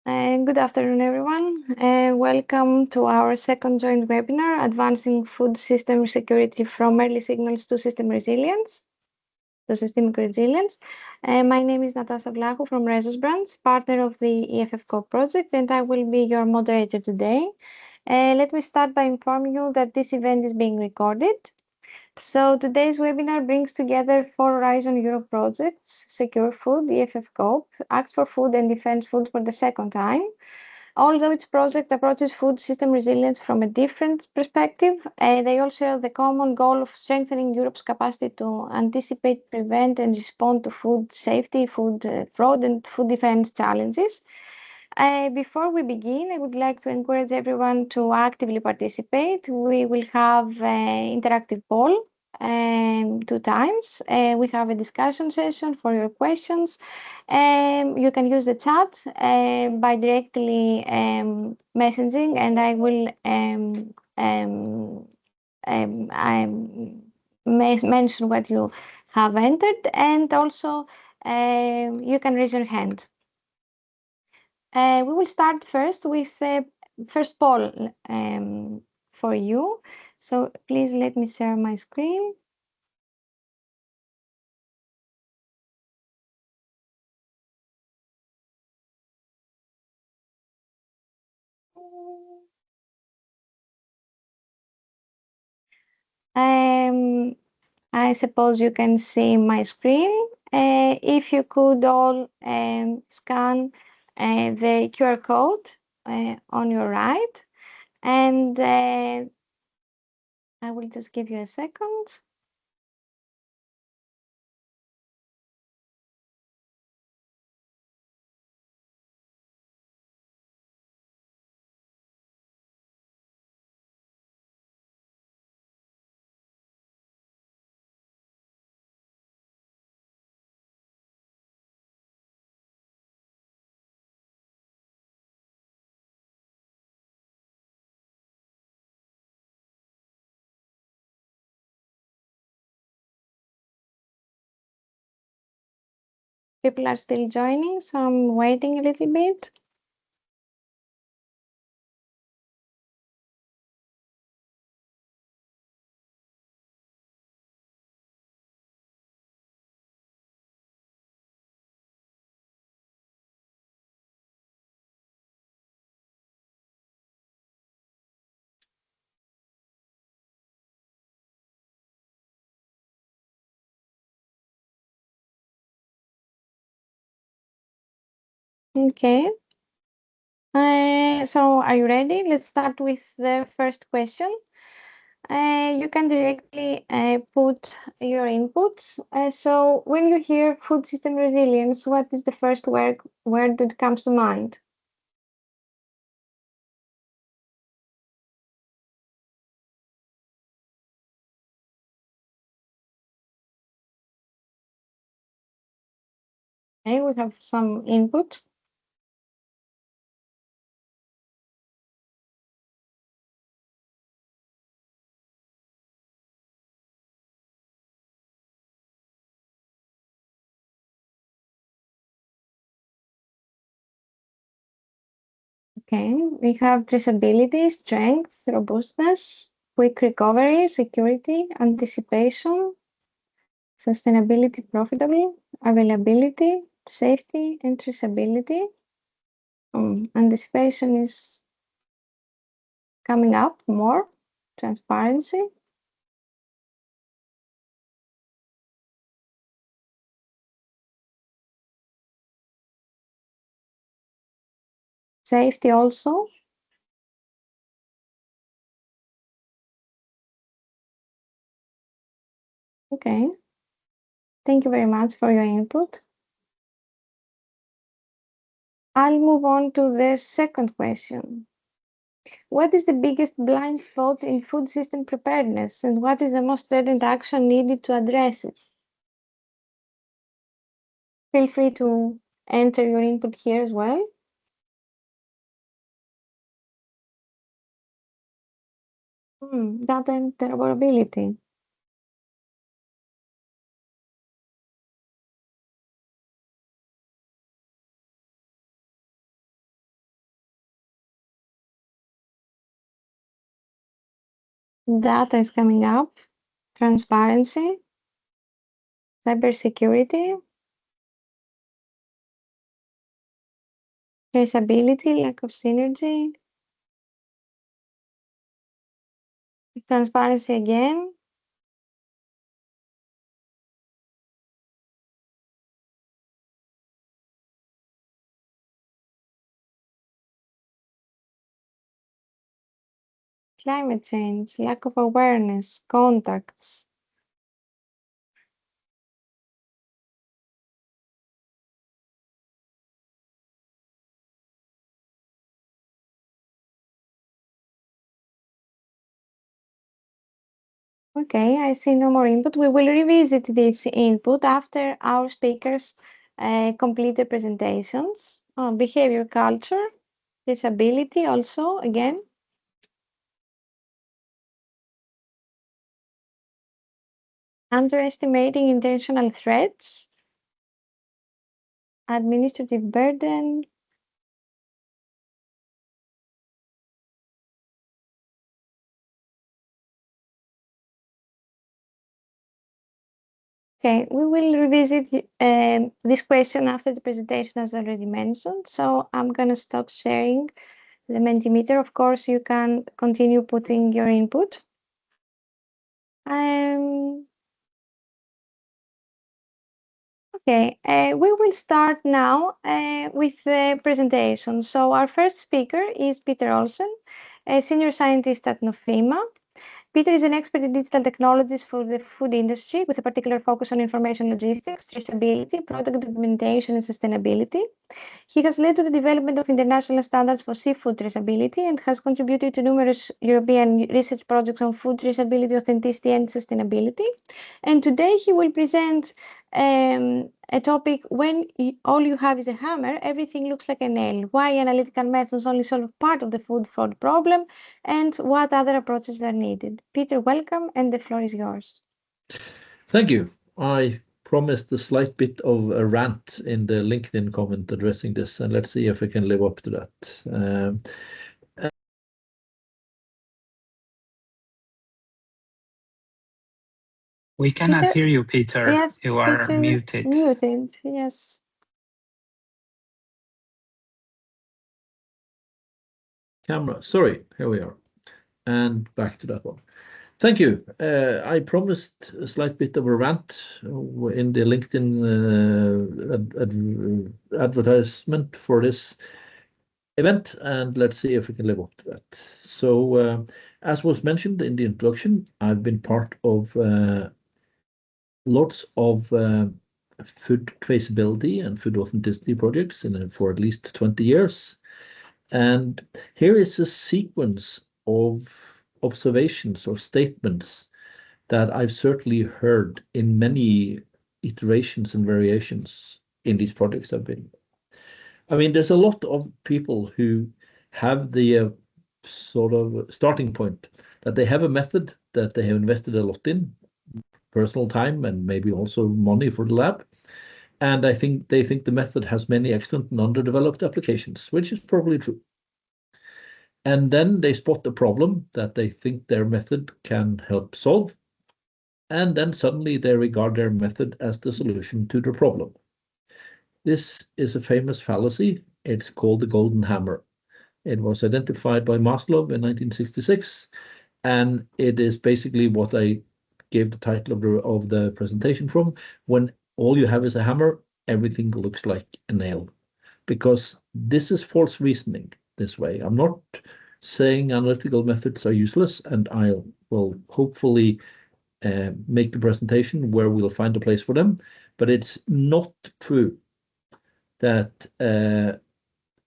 Good afternoon, everyone. Welcome to our second joint webinar, Advancing Food System Security from Early Signals to Systemic Resilience. My name is Natasha Vlahu from Rezos Branch, partner of the EFF-CoP project, and I will be your moderator today. Let me start by informing you that this event is being recorded. So today's webinar brings together 4 Horizon Europe projects: SecureFood, EFF-CoP, Act for Food, and DEFENSEFOOD for the second time. Although each project approaches food system resilience from a different perspective, they all share the common goal of strengthening Europe's capacity to anticipate, prevent, and respond to food safety, food fraud, and food defense challenges. Before we begin, I would like to encourage everyone to actively participate. We will have an interactive poll 2 times. We have a discussion session for your questions. You can use the chat by directly messaging, and I will mention what you have entered, and also you can raise your hand. We will start first with the first poll for you. So please let me share my screen. I suppose you can see my screen. If you could all scan the QR code on your right, and I will just give you a second. People are still joining, so I'm waiting a little bit. Okay. So are you ready? Let's start with the first question. You can directly put your inputs. So when you hear food system resilience, what is the first word that comes to mind? Okay, we have some input. Okay, we have traceability, strength, robustness, quick recovery, security, anticipation, sustainability, profitable, availability, safety, and traceability. Anticipation is coming up more, transparency. Safety also. Okay. Thank you very much for your input. I'll move on to the second question. What is the biggest blind spot in food system preparedness, and what is the most urgent action needed to address it? Feel free to enter your input here as well. Data interoperability. Data is coming up. Transparency. Cybersecurity. Traceability, lack of synergy. Transparency again. Climate change, lack of awareness, contacts. Okay, I see no more input. We will revisit this input after our speakers complete their presentations. Behavior culture, disability also, again. Underestimating intentional threats, administrative burden. Okay, we will revisit this question after the presentation as already mentioned. So I'm going to stop sharing the Mentimeter. Of course, you can continue putting your input. Okay, we will start now with the presentation. So our first speaker is Peter Olsen, a senior scientist at Nofima. Peter is an expert in digital technologies for the food industry with a particular focus on information logistics, traceability, product documentation, and sustainability. He has led to the development of international standards for seafood traceability and has contributed to numerous European research projects on food traceability, authenticity, and sustainability. And today he will present a topic: when all you have is a hammer, everything looks like a nail. Why analytical methods only solve part of the food fraud problem, and what other approaches are needed. Peter, welcome, and the floor is yours. Thank you. I promised a slight bit of a rant in the LinkedIn comment addressing this, and let's see if I can live up to that. We cannot hear you, Peter. Yes, you are Peter, muted. Muted, yes. Camera, sorry, here we are. And back to that one. Thank you. I promised a slight bit of a rant in the LinkedIn advertisement for this event, and let's see if we can live up to that. So, as was mentioned in the introduction, I've been part of lots of food traceability and food authenticity projects for at least 20 years. And here is a sequence of observations or statements that I've certainly heard in many iterations and variations in these projects I've been. I mean, there's a lot of people who have the sort of starting point that they have a method that they have invested a lot in, personal time and maybe also money for the lab. And I think they think the method has many excellent and underdeveloped applications, which is probably true. And then they spot a problem that they think their method can help solve. And then suddenly they regard their method as the solution to the problem. This is a famous fallacy. It's called the golden hammer. It was identified by Maslow in 1966, and it is basically what I gave the title of the presentation from. When all you have is a hammer, everything looks like a nail, because this is false reasoning this way. I'm not saying analytical methods are useless, and I will hopefully make the presentation where we'll find a place for them, but it's not true that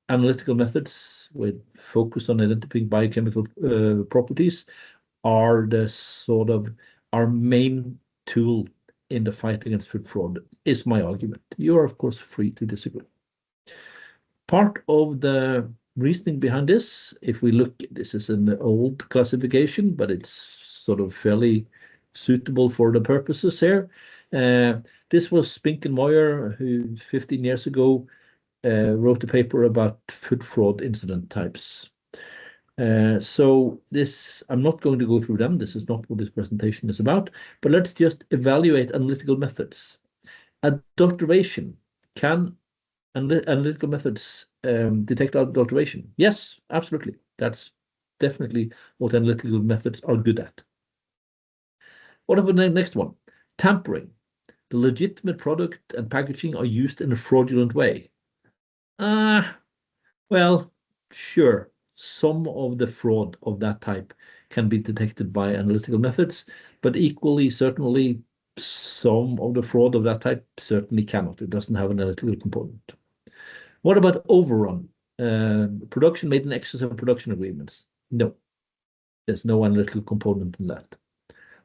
analytical methods with focus on identifying biochemical properties are the sort of our main tool in the fight against food fraud, is my argument. You are, of course, free to disagree. Part of the reasoning behind this, if we look, this is an old classification, but it's sort of fairly suitable for the purposes here. This was Spink and Moyer, who 15 years ago wrote a paper about food fraud incident types. So I'm not going to go through them. This is not what this presentation is about, but let's just evaluate analytical methods. Adulteration. Can analytical methods detect adulteration? Yes, absolutely. That's definitely what analytical methods are good at. What about the next one? Tampering. The legitimate product and packaging are used in a fraudulent way. Well, sure. Some of the fraud of that type can be detected by analytical methods, but equally, certainly, some of the fraud of that type certainly cannot. It doesn't have an analytical component. What about overrun? Production made in excess of production agreements? No, there's no analytical component in that.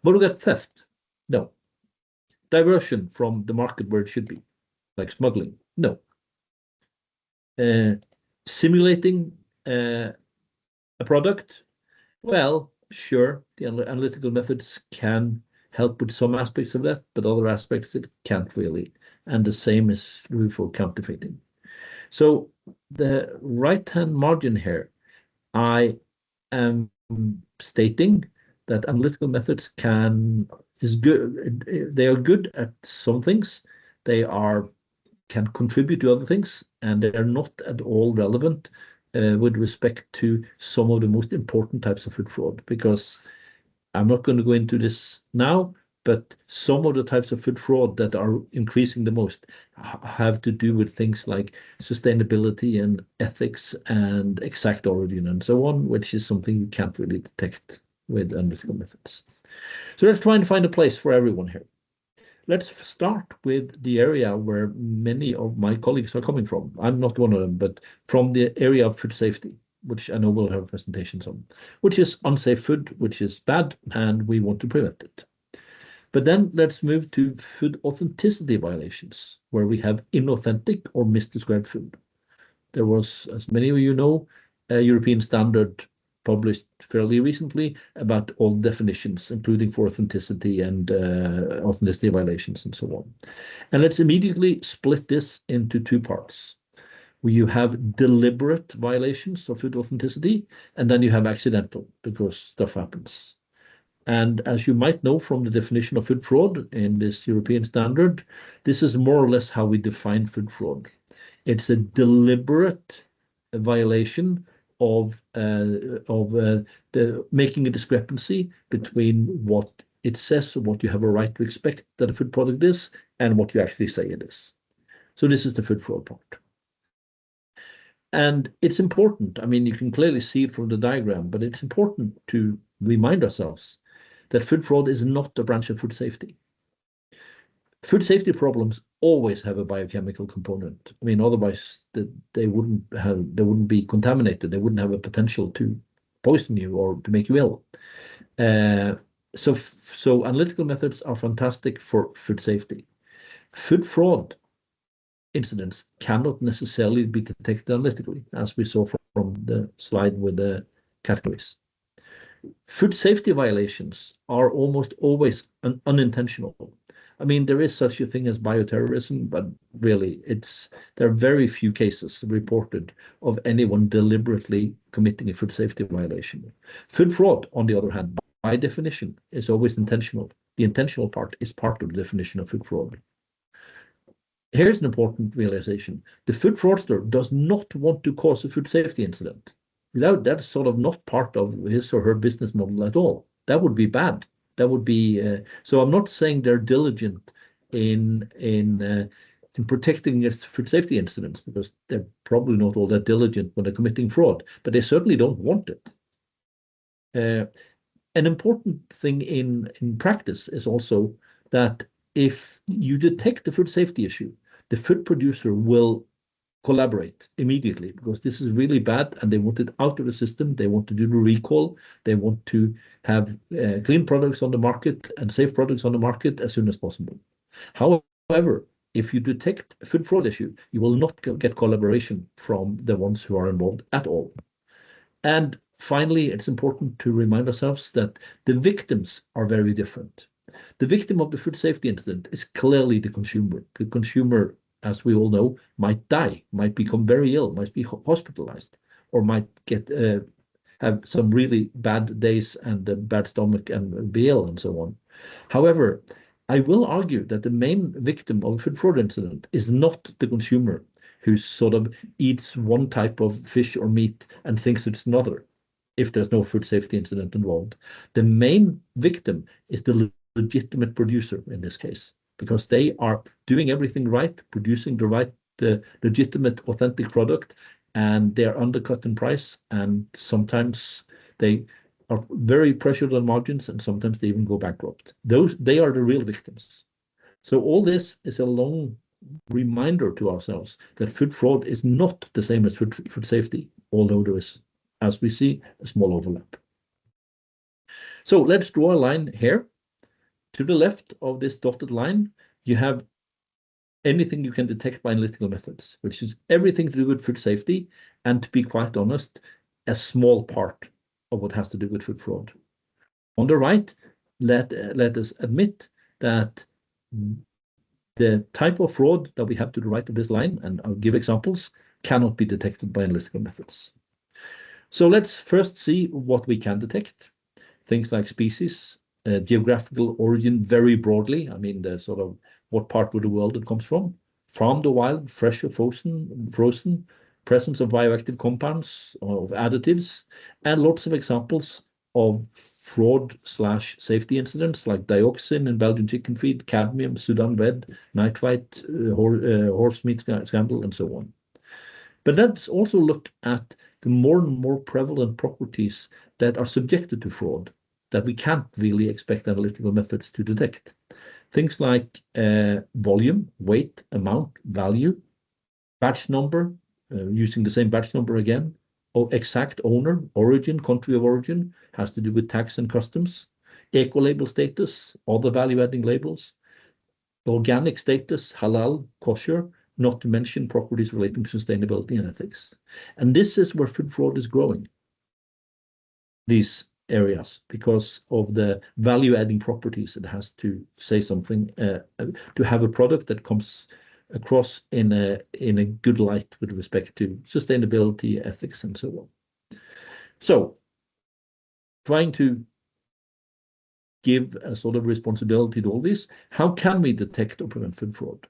What about theft? No. Diversion from the market where it should be, like smuggling? No. Simulating a product? Well, sure, the analytical methods can help with some aspects of that, but other aspects it can't really. And the same is true for counterfeiting. So the right-hand margin here, I am stating that analytical methods is good. They are good at some things. They can contribute to other things, and they are not at all relevant with respect to some of the most important types of food fraud, because I'm not going to go into this now, but some of the types of food fraud that are increasing the most have to do with things like sustainability and ethics and exact origin and so on, which is something you can't really detect with analytical methods. So let's try and find a place for everyone here. Let's start with the area where many of my colleagues are coming from. I'm not one of them, but from the area of food safety, which I know we'll have presentations on, which is unsafe food, which is bad, and we want to prevent it. But then let's move to food authenticity violations, where we have inauthentic or misdescribed food. There was, as many of you know, a European standard published fairly recently about all definitions, including for authenticity and authenticity violations and so on. And let's immediately split this into two parts. Where you have deliberate violations of food authenticity, and then you have accidental, because stuff happens. And as you might know from the definition of food fraud in this European standard, this is more or less how we define food fraud. It's a deliberate violation of making a discrepancy between what it says, or what you have a right to expect that a food product is, and what you actually say it is. So this is the food fraud part. And it's important. I mean, you can clearly see it from the diagram, but it's important to remind ourselves that food fraud is not a branch of food safety. Food safety problems always have a biochemical component. I mean, otherwise they wouldn't be contaminated. They wouldn't have a potential to poison you or to make you ill. So analytical methods are fantastic for food safety. Food fraud incidents cannot necessarily be detected analytically, as we saw from the slide with the categories. Food safety violations are almost always unintentional. I mean, there is such a thing as bioterrorism, but really, there are very few cases reported of anyone deliberately committing a food safety violation. Food fraud, on the other hand, by definition, is always intentional. The intentional part is part of the definition of food fraud. Here's an important realization. The food fraudster does not want to cause a food safety incident. That's sort of not part of his or her business model at all. That would be bad. That would be so. I'm not saying they're diligent in protecting against food safety incidents, because they're probably not all that diligent when they're committing fraud, but they certainly don't want it. An important thing in practice is also that if you detect the food safety issue, the food producer will collaborate immediately, because this is really bad and they want it out of the system. They want to do the recall. They want to have clean products on the market and safe products on the market as soon as possible. However, if you detect a food fraud issue, you will not get collaboration from the ones who are involved at all. And finally, it's important to remind ourselves that the victims are very different. The victim of the food safety incident is clearly the consumer. The consumer, as we all know, might die, might become very ill, might be hospitalized, or might get have some really bad days and a bad stomach and BL and so on. However, I will argue that the main victim of a food fraud incident is not the consumer who sort of eats one type of fish or meat and thinks it's another, if there's no food safety incident involved. The main victim is the legitimate producer in this case, because they are doing everything right, producing the legitimate, authentic product, and they are undercut in price, and sometimes they are very pressured on margins, and sometimes they even go bankrupt. They are the real victims. So all this is a long reminder to ourselves that food fraud is not the same as food safety, although there is, as we see, a small overlap. So let's draw a line here. To the left of this dotted line, you have anything you can detect by analytical methods, which is everything to do with food safety, and to be quite honest, a small part of what has to do with food fraud. On the right, let us admit that the type of fraud that we have to the right of this line, and I'll give examples, cannot be detected by analytical methods. So let's first see what we can detect. Things like species, geographical origin very broadly. I mean, the sort of what part of the world it comes from the wild, fresh or frozen, presence of bioactive compounds, of additives, and lots of examples of fraud/safety incidents like dioxin in Belgian chicken feed, cadmium, Sudan red, nitrite, horse meat scandal, and so on. But let's also look at the more and more prevalent properties that are subjected to fraud that we can't really expect analytical methods to detect. Things like volume, weight, amount, value, batch number, using the same batch number again, or exact owner, origin, country of origin, has to do with tax and customs, eco-label status, other value-adding labels, organic status, halal, kosher, not to mention properties relating to sustainability and ethics. And this is where food fraud is growing, these areas, because of the value-adding properties it has to say something, to have a product that comes across in a good light with respect to sustainability, ethics, and so on. So, trying to give a sort of responsibility to all this, how can we detect or prevent food fraud?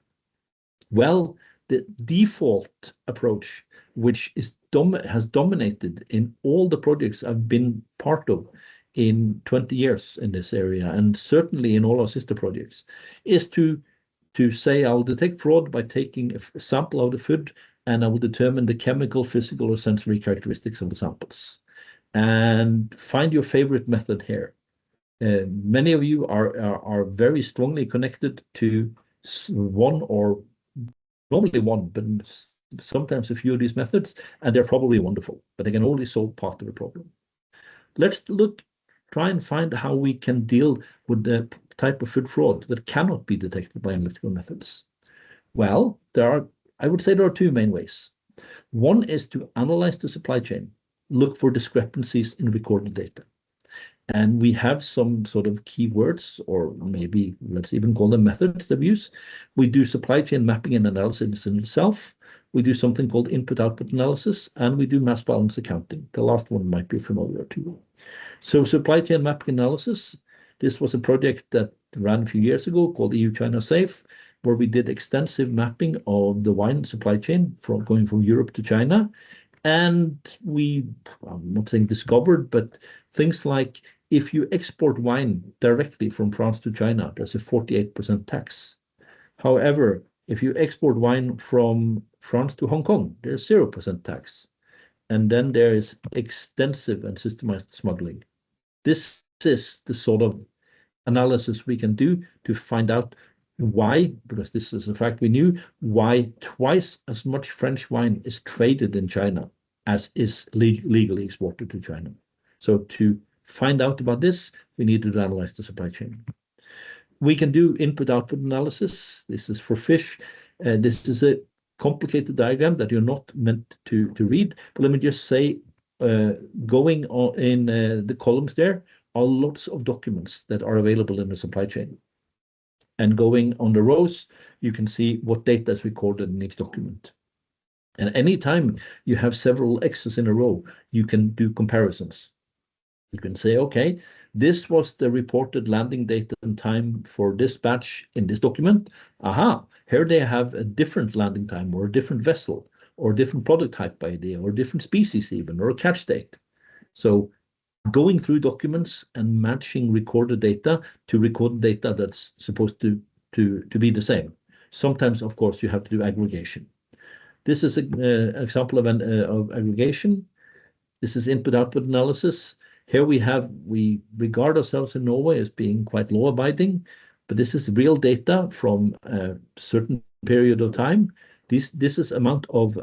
Well, the default approach, which has dominated in all the projects I've been part of in 20 years in this area, and certainly in all our sister projects, is to say I'll detect fraud by taking a sample of the food, and I will determine the chemical, physical, or sensory characteristics of the samples. And find your favorite method here. Many of you are very strongly connected to one, or normally one, but sometimes a few of these methods, and they're probably wonderful, but they can only solve part of the problem. Let's try and find how we can deal with the type of food fraud that cannot be detected by analytical methods. Well, I would say there are two main ways. One is to analyze the supply chain, look for discrepancies in recorded data. And we have some sort of keywords, or maybe let's even call them methods that we use. We do supply chain mapping and analysis in itself. We do something called input-output analysis, and we do mass balance accounting. The last one might be familiar to you. So supply chain mapping analysis, this was a project that ran a few years ago called EU-China Safe, where we did extensive mapping of the wine supply chain going from Europe to China. And I'm not saying discovered, but things like if you export wine directly from France to China, there's a 48% tax. However, if you export wine from France to Hong Kong, there's 0% tax. And then there is extensive and systemized smuggling. This is the sort of analysis we can do to find out why, because this is a fact we knew, why twice as much French wine is traded in China as is legally exported to China. So to find out about this, we need to analyze the supply chain. We can do input-output analysis. This is for fish. This is a complicated diagram that you're not meant to read, but let me just say, going on in the columns there are lots of documents that are available in the supply chain. And going on the rows, you can see what data is recorded in each document. And anytime you have several X's in a row, you can do comparisons. You can say, okay, this was the reported landing date and time for this batch in this document. Aha, here they have a different landing time or a different vessel or a different product type by idea or a different species even or a catch date. So going through documents and matching recorded data to recorded data that's supposed to be the same. Sometimes, of course, you have to do aggregation. This is an example of aggregation. This is input-output analysis. Here we regard ourselves in Norway as being quite law-abiding, but this is real data from a certain period of time. This is amount of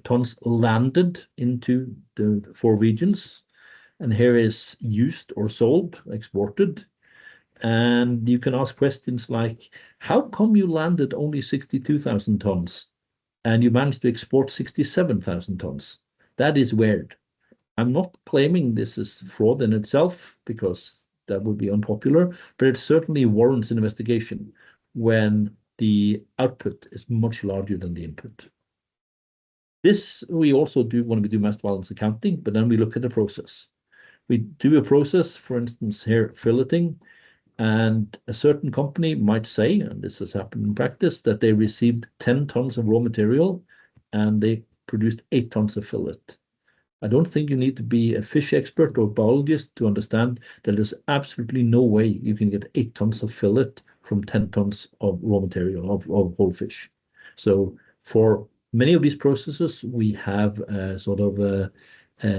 tons landed into the 4 regions, and here is used or sold, exported. And you can ask questions like, how come you landed only 62,000 tons and you managed to export 67,000 tons? That is weird. I'm not claiming this is fraud in itself because that would be unpopular, but it certainly warrants an investigation when the output is much larger than the input. This we also do when we do master balance accounting, but then we look at the process. We do a process, for instance, here filleting, and a certain company might say, and this has happened in practice, that they received 10 tons of raw material and they produced 8 tons of fillet. I don't think you need to be a fish expert or biologist to understand that there's absolutely no way you can get 8 tons of fillet from 10 tons of raw material of whole fish. So for many of these processes, we have sort of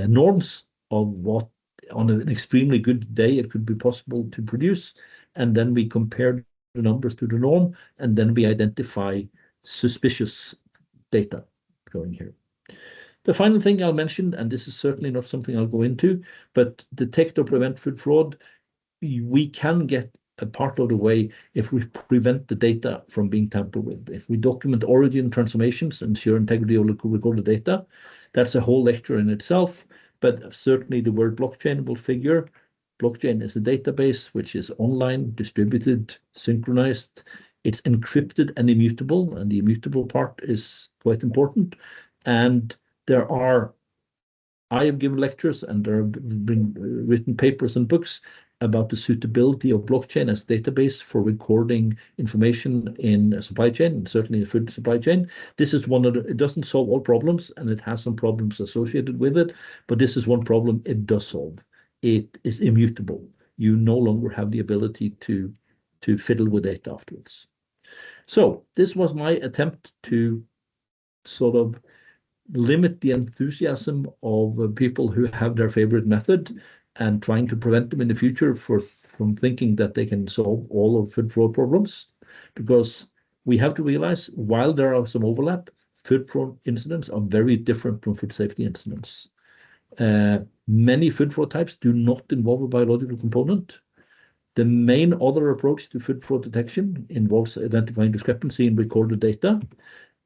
norms of what on an extremely good day it could be possible to produce, and then we compare the numbers to the norm, and then we identify suspicious data going here. The final thing I'll mention, and this is certainly not something I'll go into, but detect or prevent food fraud, we can get a part of the way if we prevent the data from being tampered with. If we document origin transformations, ensure integrity of recorded data, that's a whole lecture in itself, but certainly the word blockchain will figure. Blockchain is a database which is online, distributed, synchronized. It's encrypted and immutable, and the immutable part is quite important. And I have given lectures and there have been written papers and books about the suitability of blockchain as database for recording information in a supply chain, and certainly a food supply chain. This is one of it doesn't solve all problems and it has some problems associated with it, but this is one problem it does solve. It is immutable. You no longer have the ability to fiddle with data afterwards. So this was my attempt to sort of limit the enthusiasm of people who have their favorite method and trying to prevent them in the future from thinking that they can solve all of food fraud problems. Because we have to realize, while there are some overlap, food fraud incidents are very different from food safety incidents. Many food fraud types do not involve a biological component. The main other approach to food fraud detection involves identifying discrepancy in recorded data.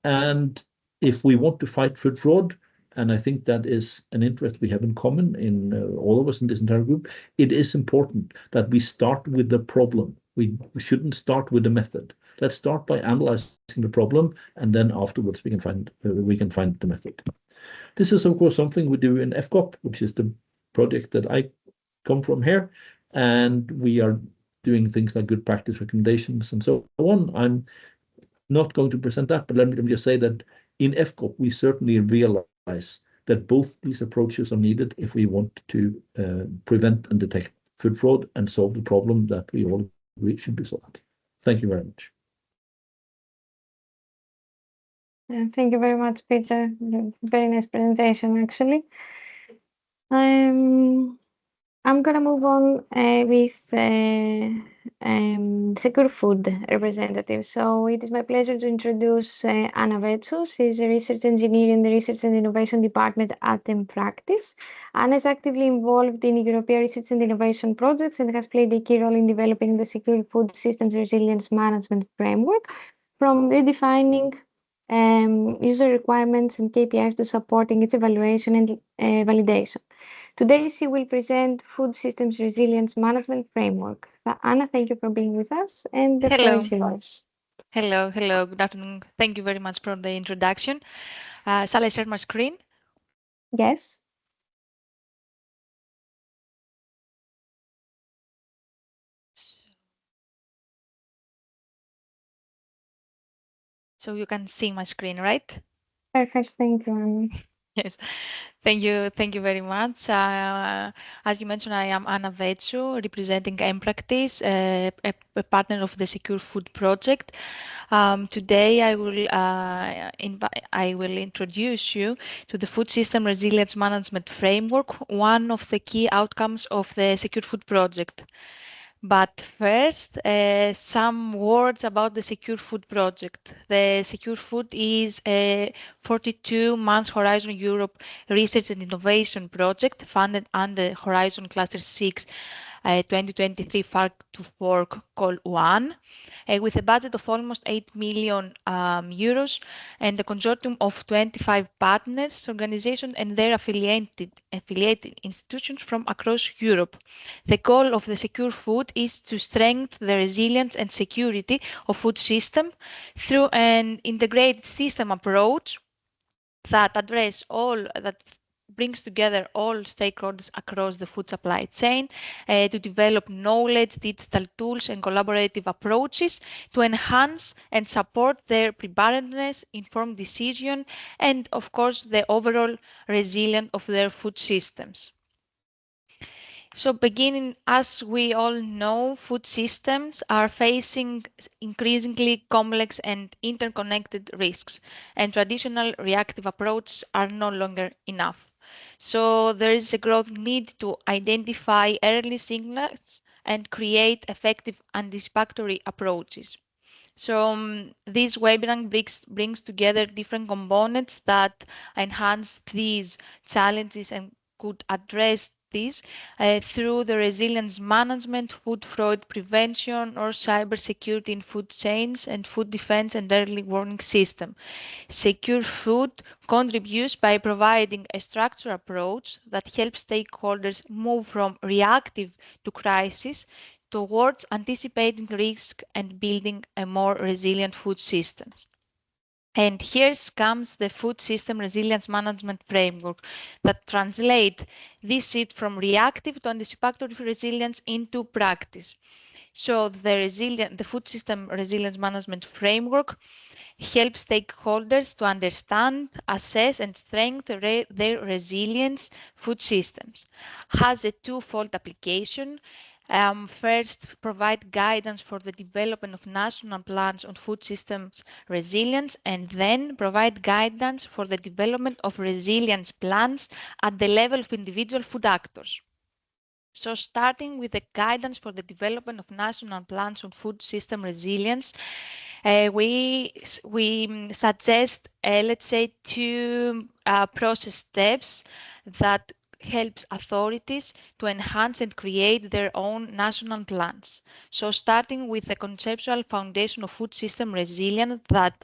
And if we want to fight food fraud, and I think that is an interest we have in common in all of us in this entire group, it is important that we start with the problem. We shouldn't start with the method. Let's start by analyzing the problem, and then afterwards we can find the method. This is, of course, something we do in EFF-CoP, which is the project that I come from here, and we are doing things like good practice recommendations and so on. I'm not going to present that, but let me just say that in EFF-CoP, we certainly realize that both these approaches are needed if we want to prevent and detect food fraud and solve the problem that we all agree should be solved. Thank you very much. Thank you very much, Peter. Very nice presentation, actually. I'm gonna move on with SecureFood representative. So it is my pleasure to introduce Anna Vetsu. She's a research engineer in the Research and Innovation Department at Practice. Anna is actively involved in European research and innovation projects and has played a key role in developing the SecureFood Systems Resilience Management Framework, from redefining user requirements and KPIs to supporting its evaluation and validation. Today, she will present Food Systems Resilience Management Framework. Anna, thank you for being with us, and the floor is yours. Hello, good afternoon. Thank you very much for the introduction. Shall I share my screen? Yes. So you can see my screen, right? Perfect. Thank you, Annie. Yes. Thank you very much. As you mentioned, I am Anna Vetsu, representing Empractice, a partner of the SecureFood project. Today, I will introduce you to the Food System Resilience Management Framework, one of the key outcomes of the SecureFood project. But first, some words about the SecureFood project. The SecureFood is a 42-month Horizon Europe research and innovation project funded under Horizon Cluster 6 2023 FARC to Fork Call 1 with a budget of almost 8 million euros and a consortium of 25 partners, organizations and their affiliated institutions from across Europe. The goal of the Secure Food is to strengthen the resilience and security of food system through an integrated system approach that brings together all stakeholders across the food supply chain to develop knowledge, digital tools, and collaborative approaches to enhance and support their preparedness, informed decision, and of course the overall resilience of their food systems. So beginning, as we all know, food systems are facing increasingly complex and interconnected risks, and traditional reactive approaches are no longer enough. So there is a growing need to identify early signals and create effective anticipatory approaches. So this webinar brings together different components that enhance these challenges and could address this through the resilience management, food fraud prevention, or cybersecurity in food chains and food defense and early warning system. Secure Food contributes by providing a structured approach that helps stakeholders move from reactive to crisis towards anticipating risk and building a more resilient food systems. And here comes the Food System Resilience Management Framework that translates this shift from reactive to anticipatory resilience into practice. So the Food System Resilience Management Framework helps stakeholders to understand, assess, and strengthen their resilience food systems. Has a twofold application. First, provide guidance for the development of national plans on food systems resilience, and then provide guidance for the development of resilience plans at the level of individual food actors. So starting with the guidance for the development of national plans on food system resilience, we suggest, let's say, two process steps that helps authorities to enhance and create their own national plans. So starting with the conceptual foundation of food system resilience that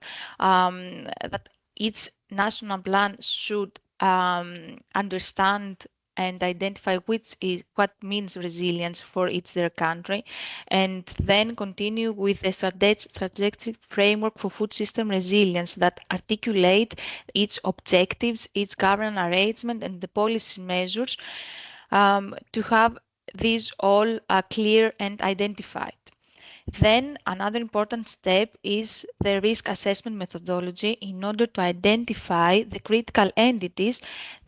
each national plan should understand and identify what means resilience for each their country, and then continue with a strategic framework for food system resilience that articulate its objectives, its governance arrangement, and the policy measures to have these all clear and identified. Then another important step is the risk assessment methodology in order to identify the critical entities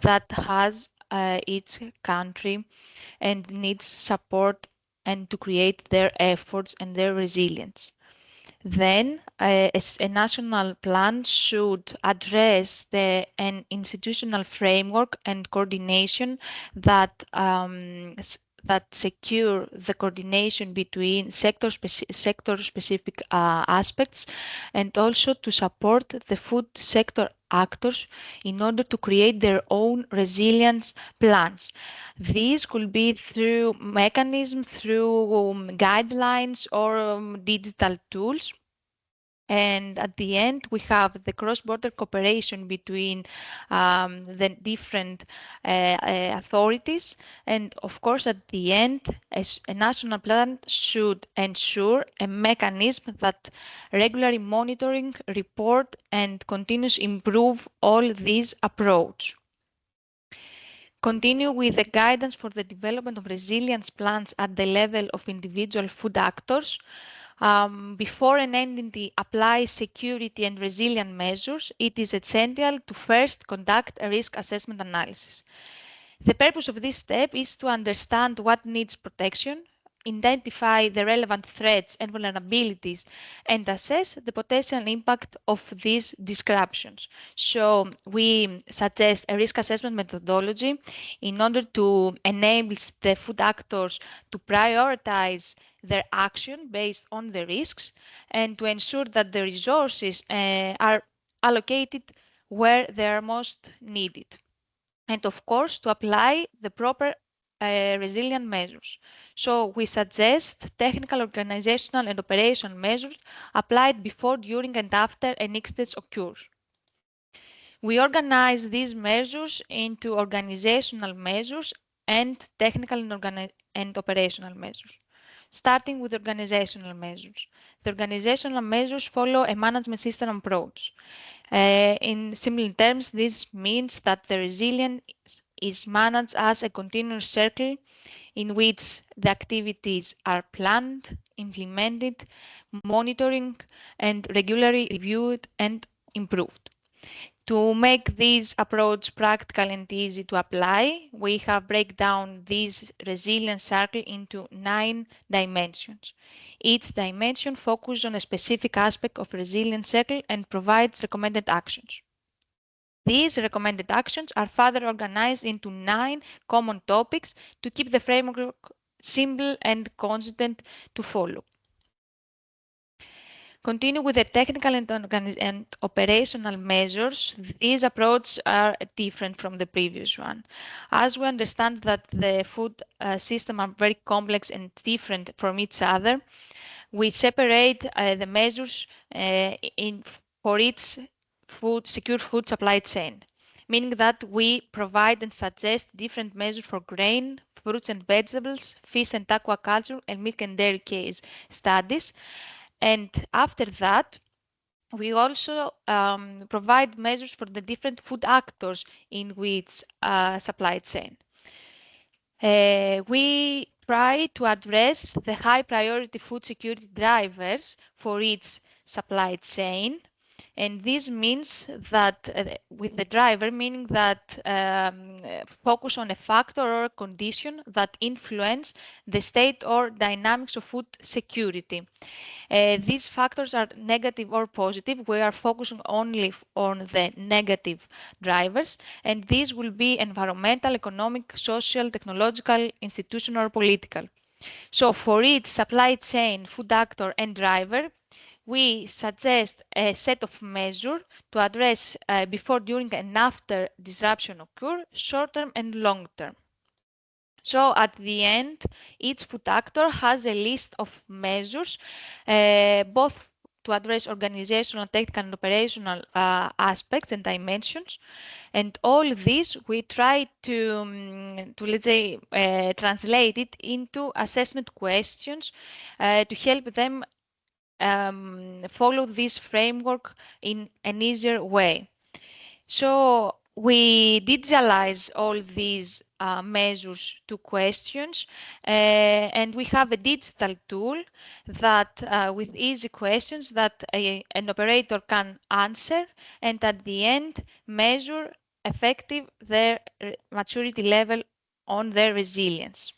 that has each country and needs support and to create their efforts and their resilience. Then a national plan should address an institutional framework and coordination that that secure the coordination between sector-specific aspects, and also to support the food sector actors in order to create their own resilience plans. These could be through mechanisms, through guidelines or digital tools. And at the end, we have the cross-border cooperation between the different authorities. And of course, at the end, a national plan should ensure a mechanism that regularly monitoring, report, and continues improve all these approach. Continue with the guidance for the development of resilience plans at the level of individual food actors. Before enacting the apply security and resilient measures, it is essential to first conduct a risk assessment analysis. The purpose of this step is to understand what needs protection, identify the relevant threats and vulnerabilities, and assess the potential impact of these disruptions. So we suggest a risk assessment methodology in order to enable the food actors to prioritize their action based on the risks and to ensure that the resources are allocated where they are most needed. And of course, to apply the proper resilient measures. So we suggest technical, organizational, and operational measures applied before, during, and after an incident occurs. We organize these measures into organizational measures and technical and operational measures. Starting with organizational measures. The organizational measures follow a management system approach. In simple terms, this means that the resilience is managed as a continuous circle in which the activities are planned, implemented, monitoring, and regularly reviewed and improved. To make this approach practical and easy to apply, we have break down this resilience circle into 9 dimensions. Each dimension focuses on a specific aspect of resilience circle and provides recommended actions. These recommended actions are further organized into 9 common topics to keep the framework simple and consistent to follow. Continue with the technical and operational measures. These approaches are different from the previous one. As we understand that the food system are very complex and different from each other, we separate the measures for each secure food supply chain, meaning that we provide and suggest different measures for grain, fruits and vegetables, fish and aquaculture, and milk and dairy case studies. And after that, we also provide measures for the different food actors in which supply chain. We try to address the high priority food security drivers for each supply chain. And this means that with the driver, meaning that focus on a factor or a condition that influence the state or dynamics of food security. These factors are negative or positive. We are focusing only on the negative drivers, and these will be environmental, economic, social, technological, institutional, or political. So for each supply chain, food actor, and driver, we suggest a set of measures to address before, during, and after disruption occur, short-term and long-term. So at the end, each food actor has a list of measures, both to address organizational, technical, and operational aspects and dimensions. And all this we try to let's say, translate it into assessment questions to help them follow this framework in an easier way. So we digitalize all these measures to questions, and we have a digital tool that with easy questions that an operator can answer, and at the end measure effective their maturity level on their resilience.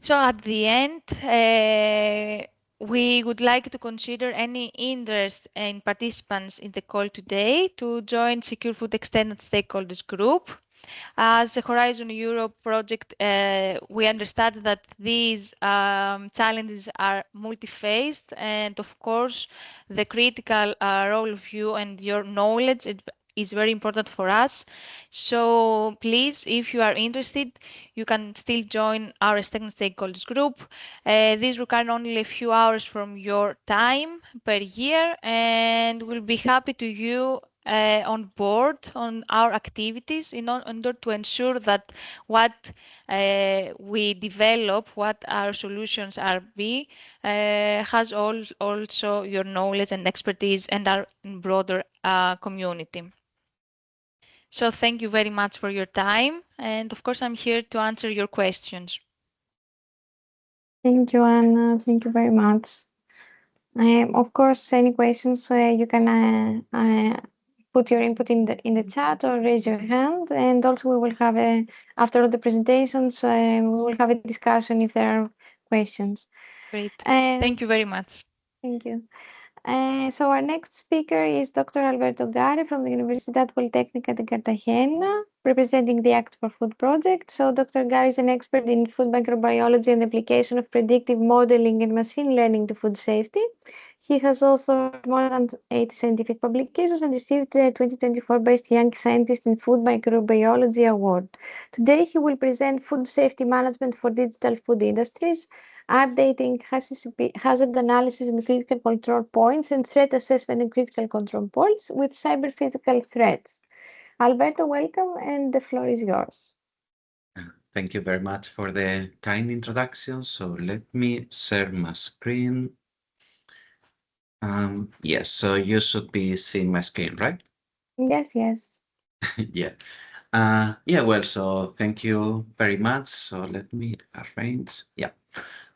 So at the end, we would like to consider any interest in participants in the call today to join SecureFood Extended Stakeholders Group. As a Horizon Europe project, we understand that these challenges are multi-phased, and of course, the critical role of you and your knowledge is very important for us. So please, if you are interested, you can still join our stakeholders group. This requires only a few hours from your time per year, and we'll be happy to you on board on our activities in order to ensure that what we develop, what our solutions are has also your knowledge and expertise and our broader community. So thank you very much for your time, and of course I'm here to answer your questions. Thank you, Anna. Thank you very much. Of course, any questions you can put your input in the chat or raise your hand, and also we will have after all the presentations we will have a discussion if there are questions. Great. Thank you very much. Thank you. So our next speaker is Dr. Alberto Gare from the Universidad Politécnica de Cartagena, representing the Act for Food project. So Dr. Gare is an expert in food microbiology and the application of predictive modeling and machine learning to food safety. He has authored more than 80 scientific publications and received the 2024 Best Young Scientist in Food Microbiology Award. Today he will present food safety management for digital food industries, updating hazard analysis and critical control points, and threat assessment and critical control points with cyber-physical threats. Alberto, welcome, and the floor is yours. Thank you very much for the kind introduction. So let me share my screen. Yes, so you should be seeing my screen, right? Yes, yes. Yeah. Well, so thank you very much. So let me arrange. Yeah.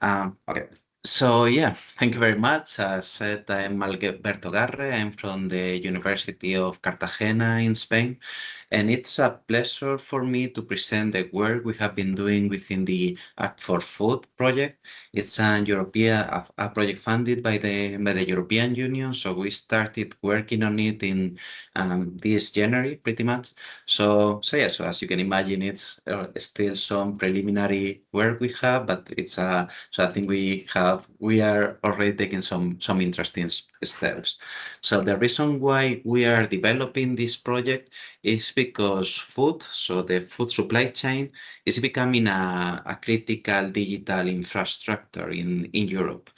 Okay. So yeah, thank you very much. As said, I'm Alberto Garre. I'm from the University of Cartagena in Spain. And it's a pleasure for me to present the work we have been doing within the Act for Food project. It's a project funded by the European Union. So we started working on it in this January, pretty much. So as you can imagine, it's still some preliminary work we have, but it's I think we are already taking some interesting steps. So the reason why we are developing this project is because food, so the food supply chain, is becoming a critical digital infrastructure in Europe.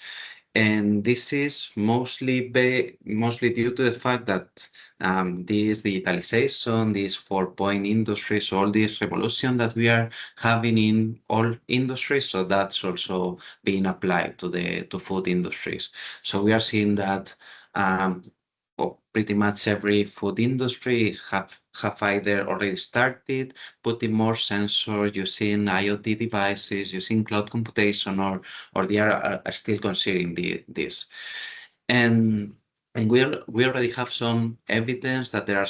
And this is mostly due to the fact that this digitalization, this 4.0 industries, all this revolution that we are having in all industries, so that's also being applied to food industries. So we are seeing that pretty much every food industry have either already started putting more sensors, using IoT devices, using cloud computation, or they are still considering this. And we already have some evidence that there are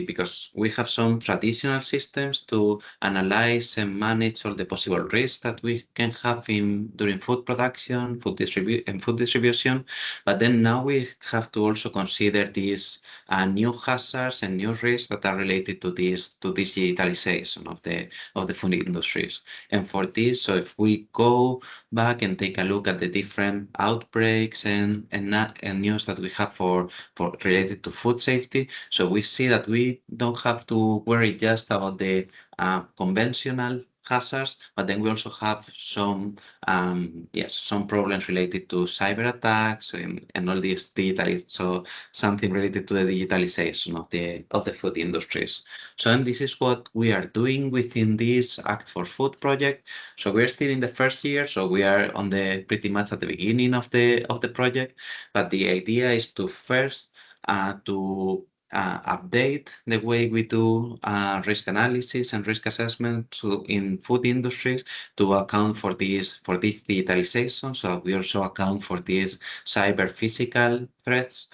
because we have some traditional systems to analyze and manage all the possible risks that we can have during food production, food distribution. But then now we have to also consider these new hazards and new risks that are related to this digitalization of the food industries. And for this, so if we go back and take a look at the different outbreaks and news that we have for related to food safety, so we see that we don't have to worry just about the conventional hazards, but then we also have some problems related to cyber attacks and all this so something related to the digitalization of the food industries. So and this is what we are doing within this Act for Food project. So we're still in the first year, so we are on pretty much at the beginning of the project, but the idea is to first update the way we do risk analysis and risk assessment in food industries to account for this digitalization. So we also account for these cyber physical threats.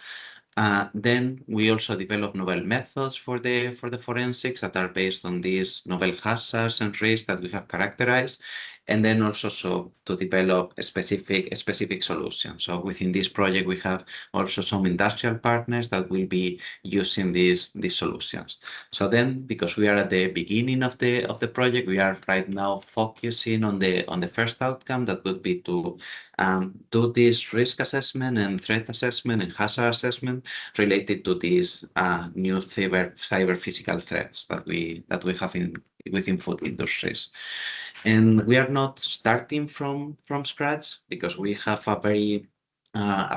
Then we also develop novel methods for the forensics that are based on these novel hazards and risks that we have characterized. and then also to develop a specific solution. So within this project, we have also some industrial partners that will be using these solutions. So then, because we are at the beginning of the project, we are right now focusing on the first outcome, that would be to do this risk assessment and threat assessment and hazard assessment related to these new cyber physical threats that we have within food industries. And we are not starting from scratch, because we have a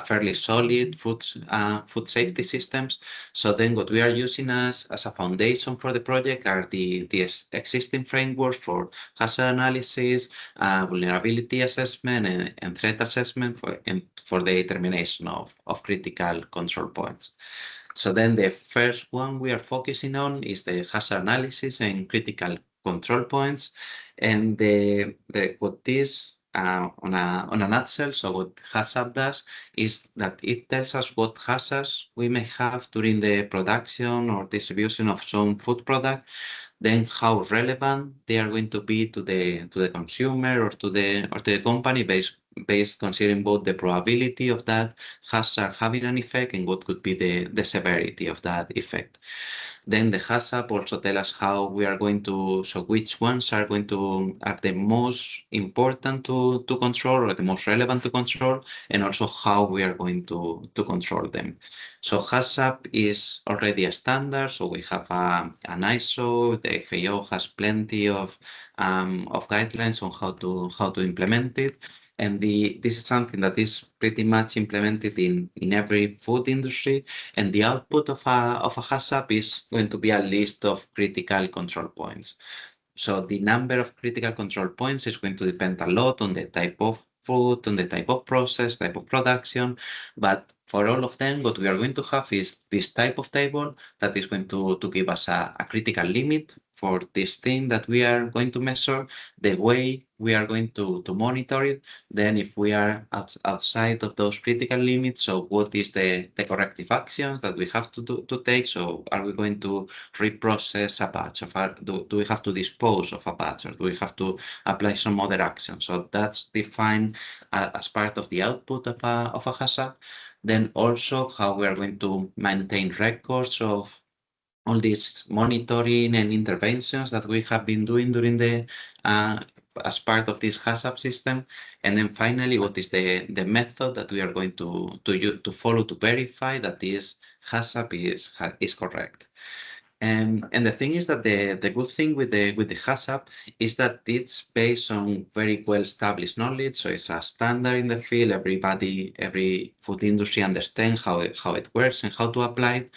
fairly solid food safety systems. So then what we are using as a foundation for the project are the existing frameworks for hazard analysis, vulnerability assessment, and threat assessment for the determination of critical control points. So then the first one we are focusing on is the hazard analysis and critical control points. And what this on a nutshell, so what HACCP does is that it tells us what hazards we may have during the production or distribution of some food product, then how relevant they are going to be to the consumer or to the company, based considering both the probability of that hazard having an effect and what could be the severity of that effect. Then the HACCP also tell us how we are going to, so which ones are the most important to control, or the most relevant to control, and also how we are going to control them. So HACCP is already a standard, so we have an ISO. The FAO has plenty of guidelines on how to implement it. And this is something that is pretty much implemented in every food industry. And the output of a HACCP is going to be a list of critical control points. So the number of critical control points is going to depend a lot on the type of food, on the type of process, type of production. But for all of them, what we are going to have is this type of table that is going to give us a critical limit for this thing that we are going to measure, the way we are going to monitor it. Then if we are outside of those critical limits, so what is the corrective actions that we have to take? So are we going to reprocess a batch? Do we have to dispose of a batch, or do we have to apply some other action? So that's defined as part of the output of a HACCP. Then also how we are going to maintain records of all these monitoring and interventions that we have been doing during the as part of this HACCP system. And then finally, what is the method that we are going to follow to verify that this HACCP is correct. And the thing is that the good thing with the HACCP is that it's based on very well-established knowledge. So it's a standard in the field. Every food industry understands how it works and how to apply it.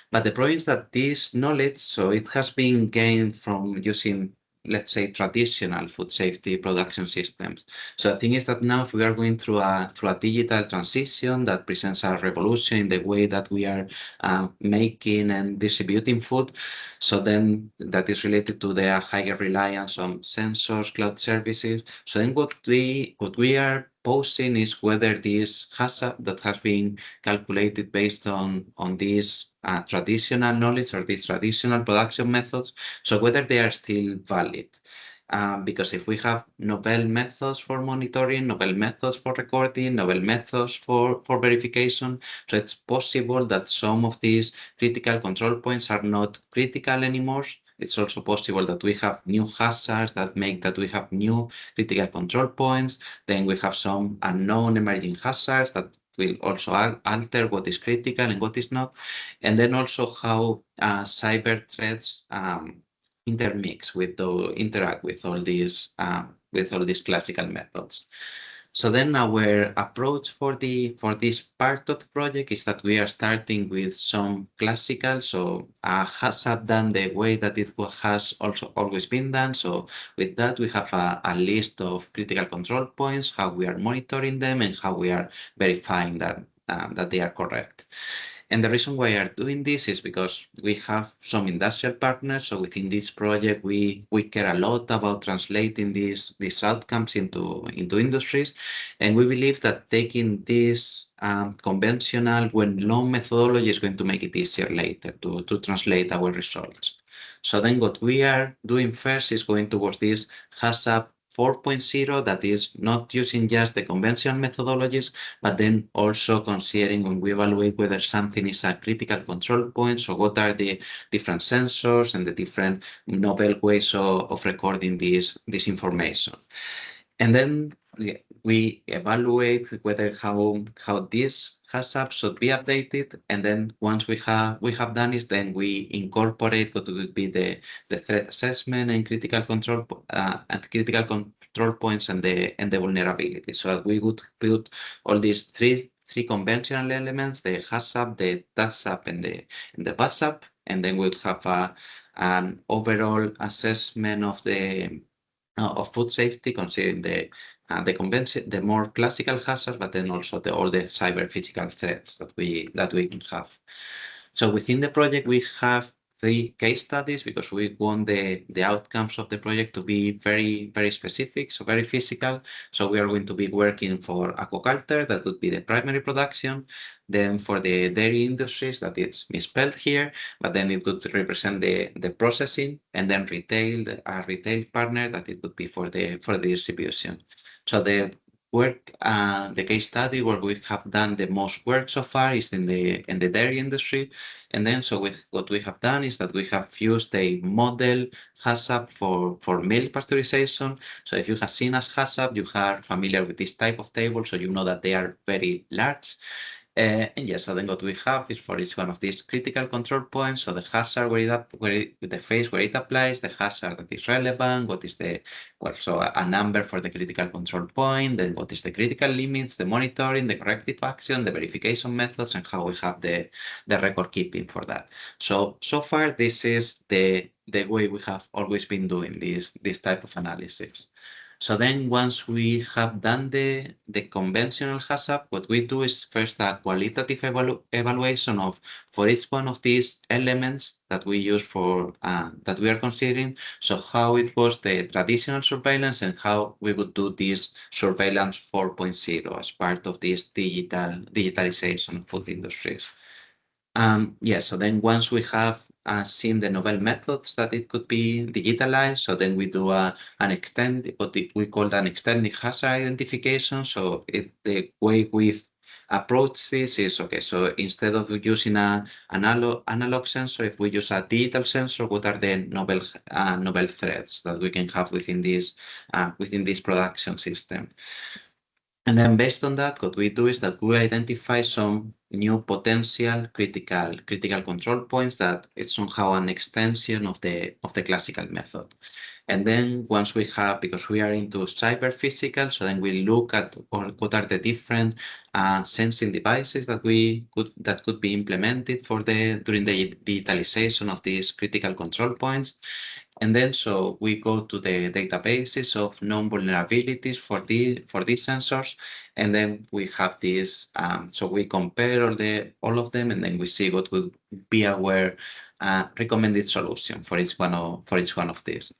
But the problem is that this knowledge, so it has been gained from using, let's say, traditional food safety production systems. So the thing is that now, if we are going through a digital transition that presents a revolution in the way that we are making and distributing food, so then that is related to the higher reliance on sensors, cloud services. So then what we are posing is whether this HACCP that has been calculated based on this traditional knowledge or these traditional production methods, so whether they are still valid. Because if we have novel methods for monitoring, novel methods for recording, novel methods for verification, so it's possible that some of these critical control points are not critical anymore. It's also possible that we have new hazards that make that we have new critical control points. Then we have some unknown emerging hazards that will also alter what is critical and what is not. And then also how cyber threats interact with all these classical methods. So then our approach for this part of the project is that we are starting with some classical, so HACCP done the way that it has also always been done. So with that, we have a list of critical control points, how we are monitoring them, and how we are verifying that they are correct. And the reason why we are doing this is because we have some industrial partners. So within this project, we care a lot about translating these outcomes into industries. And we believe that taking this conventional when-long methodology is going to make it easier later to translate our results. So then what we are doing first is going towards this HACCP 4.0 that is not using just the conventional methodologies, but then also considering when we evaluate whether something is a critical control point, so what are the different sensors and the different novel ways of recording this information. And then we evaluate whether how this HACCP should be updated, and then once we have done it, then we incorporate what would be the threat assessment and critical control points and the vulnerability. So we would put all these three conventional elements: the HACCP, the TACCP, and the BACCP, and then we'd have an overall assessment of the of food safety, considering the more classical hazards, but then also all the cyber physical threats that we can have. So within the project, we have 3 case studies because we want the outcomes of the project to be very, very specific, so very physical. So we are going to be working for aquaculture, that would be the primary production. Then for the dairy industries, that it's misspelled here, but then it would represent the processing, and then retail, a retail partner, that it would be for the distribution. So the work, the case study where we have done the most work so far is in the dairy industry. And then what we have done is that we have used a model HACCP for milk pasteurization. So if you have seen as HACCP, you are familiar with this type of table, so you know that they are very large. And yes, so then what we have is for each one of these critical control points, so the hazard the phase where it applies, the hazard that is relevant, what is so a number for the critical control point, then what is the critical limits, the monitoring, the corrective action, the verification methods, and how we have the record keeping for that. So far, this is the way we have always been doing this type of analysis. So then once we have done the conventional HACCP, what we do is first a qualitative evaluation for each one of these elements that we use for, that we are considering. So how it was the traditional surveillance and how we would do this surveillance 4.0 as part of this digitalization of food industries. So then once we have seen the novel methods that it could be digitalized, so then we do what we call an extended hazard identification. So the way we've approached this is, okay, so instead of using an analog sensor, if we use a digital sensor, what are the novel threats that we can have within this production system? And then based on that, what we do is that we identify some new potential critical control points that it's somehow an extension of the classical method. And then once we have, because we are into cyber physical, so then we look at what are the different sensing devices that could be implemented during the digitalization of these critical control points. And then so we go to the databases of known vulnerabilities for these sensors, and then we have this. So we compare all of them, and then we see what would be our recommended solution for each one of these.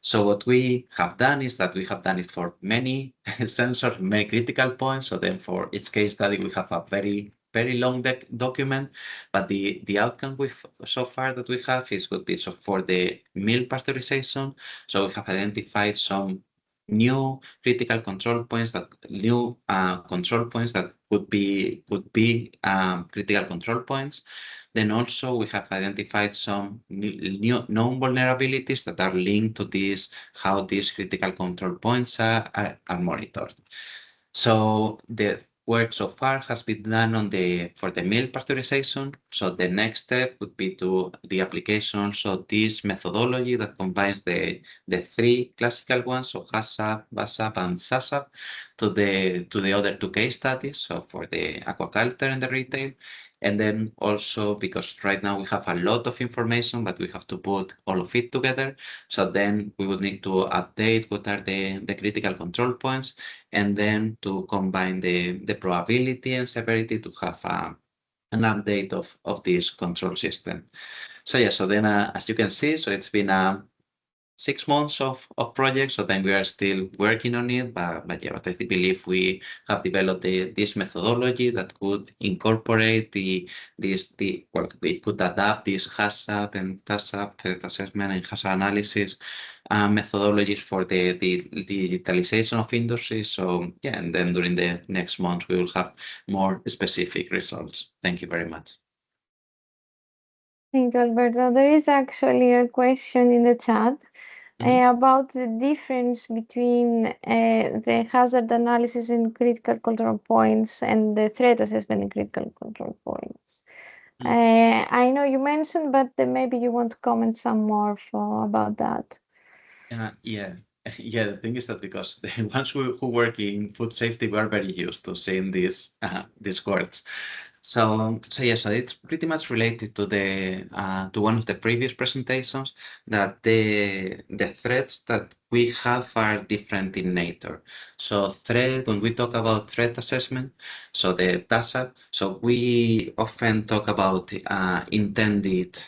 So what we have done is that we have done it for many sensors, many critical points. So then for each case study, we have a very, very long document, but the outcome so far that we have would be so for the milk pasteurization. So we have identified some new critical control points that could be critical control points. Then also we have identified some new known vulnerabilities that are linked to how these critical control points are monitored. So the work so far has been done for the milk pasteurization. So the next step would be to the application also this methodology that combines the 3 classical ones, so HACCP, BACCP, and SACCP, to the other 2 case studies, so for the aquaculture and the retail. And then also, because right now we have a lot of information, but we have to put all of it together. So then we would need to update what are the critical control points, and then to combine the probability and severity to have an update of this control system. So yeah, so then as you can see, so it's been 6 months of project, so then we are still working on it, but yeah, but I believe we have developed this methodology that could incorporate it could adapt this HACCP and TACCP threat assessment and hazard analysis methodologies for the digitalization of industry. So yeah, and then during the next month, we will have more specific results. Thank you very much. Thank you, Alberto. There is actually a question in the chat about the difference between the hazard analysis in critical control points and the threat assessment in critical control points. I know you mentioned, but maybe you want to comment some more about that. Yeah. The thing is that because the ones who work in food safety, we are very used to seeing these words. So it's pretty much related to to one of the previous presentations, that the threats that we have are different in nature. So when we talk about threat assessment, so the TASAP, so we often talk about intended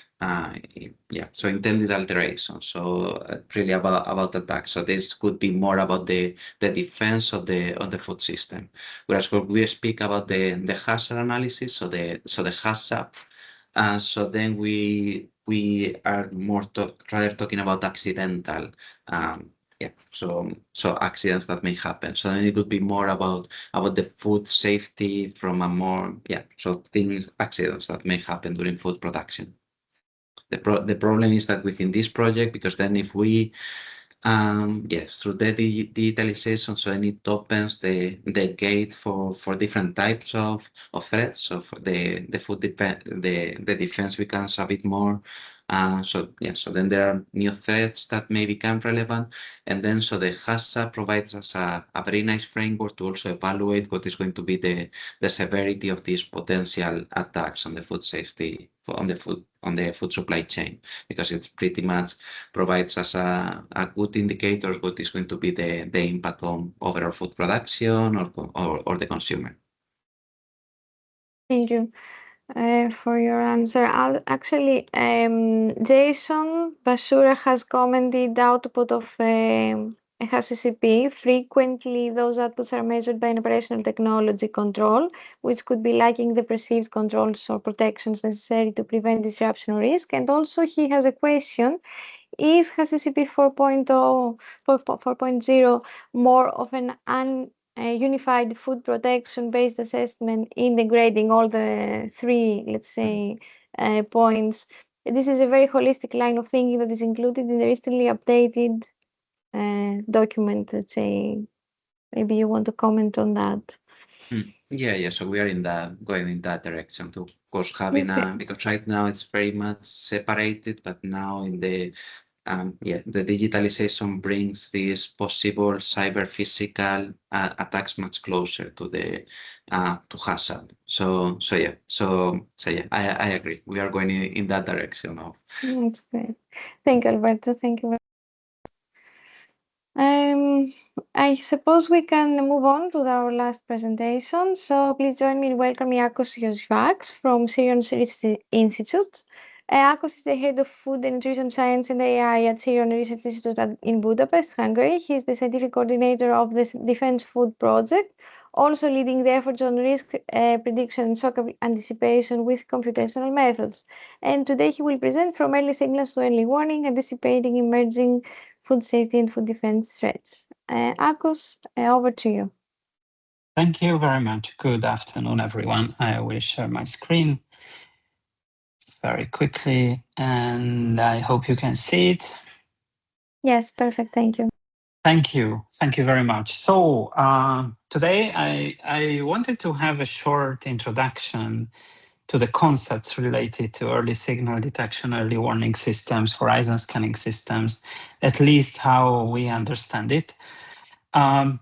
alteration. So really about attacks. So this could be more about the defense of the food system. Whereas when we speak about the hazard analysis, so the HACCP, so then we are more rather talking about accidental. So accidents that may happen. So then it could be more about the food safety from a more accidents that may happen during food production. The problem is that within this project, because then if we through the digitalization, so then it opens the gate for different types of threats. So for the food the defense becomes a bit more. So then there are new threats that may become relevant, and then so the HACCP provides us a very nice framework to also evaluate what is going to be the severity of these potential attacks on the food safety, on the food supply chain, because it pretty much provides us a good indicator of what is going to be the impact on overall food production or the consumer. Thank you for your answer. Actually, Jason Basura has commented output of HACCP. Frequently, those outputs are measured by an operational technology control, which could be lacking the perceived controls or protections necessary to prevent disruption or risk. And also, he has a question. Is HACCP 4.0 more of an unified food protection-based assessment, integrating all the three, let's say, points? This is a very holistic line of thinking that is included in the recently updated document, let's say. Maybe you want to comment on that. Yeah. So we are going in that direction to, of course, having because right now it's very much separated, but now in the digitalization brings these possible cyber physical attacks much closer to the to HACCP. I agree. We are going in that direction of. That's great. Thank you, Alberto. Thank you. I suppose we can move on to our last presentation. So please join me in welcoming Akos Yosvaks from Syrian Research Institute. Akos is the head of food and nutrition science and AI at Syrian Research Institute in Budapest, Hungary. He is the scientific coordinator of the DEFENSEFOOD project, also leading the efforts on risk prediction and shock anticipation with computational methods. And today he will present from early signals to early warning, anticipating emerging food safety and food defense threats. Akos, over to you. Thank you very much. Good afternoon, everyone. I will share my screen very quickly, and I hope you can see it. Yes, perfect. Thank you. Thank you. Thank you very much. So today I wanted to have a short introduction to the concepts related to early signal detection, early warning systems, horizon scanning systems, at least how we understand it.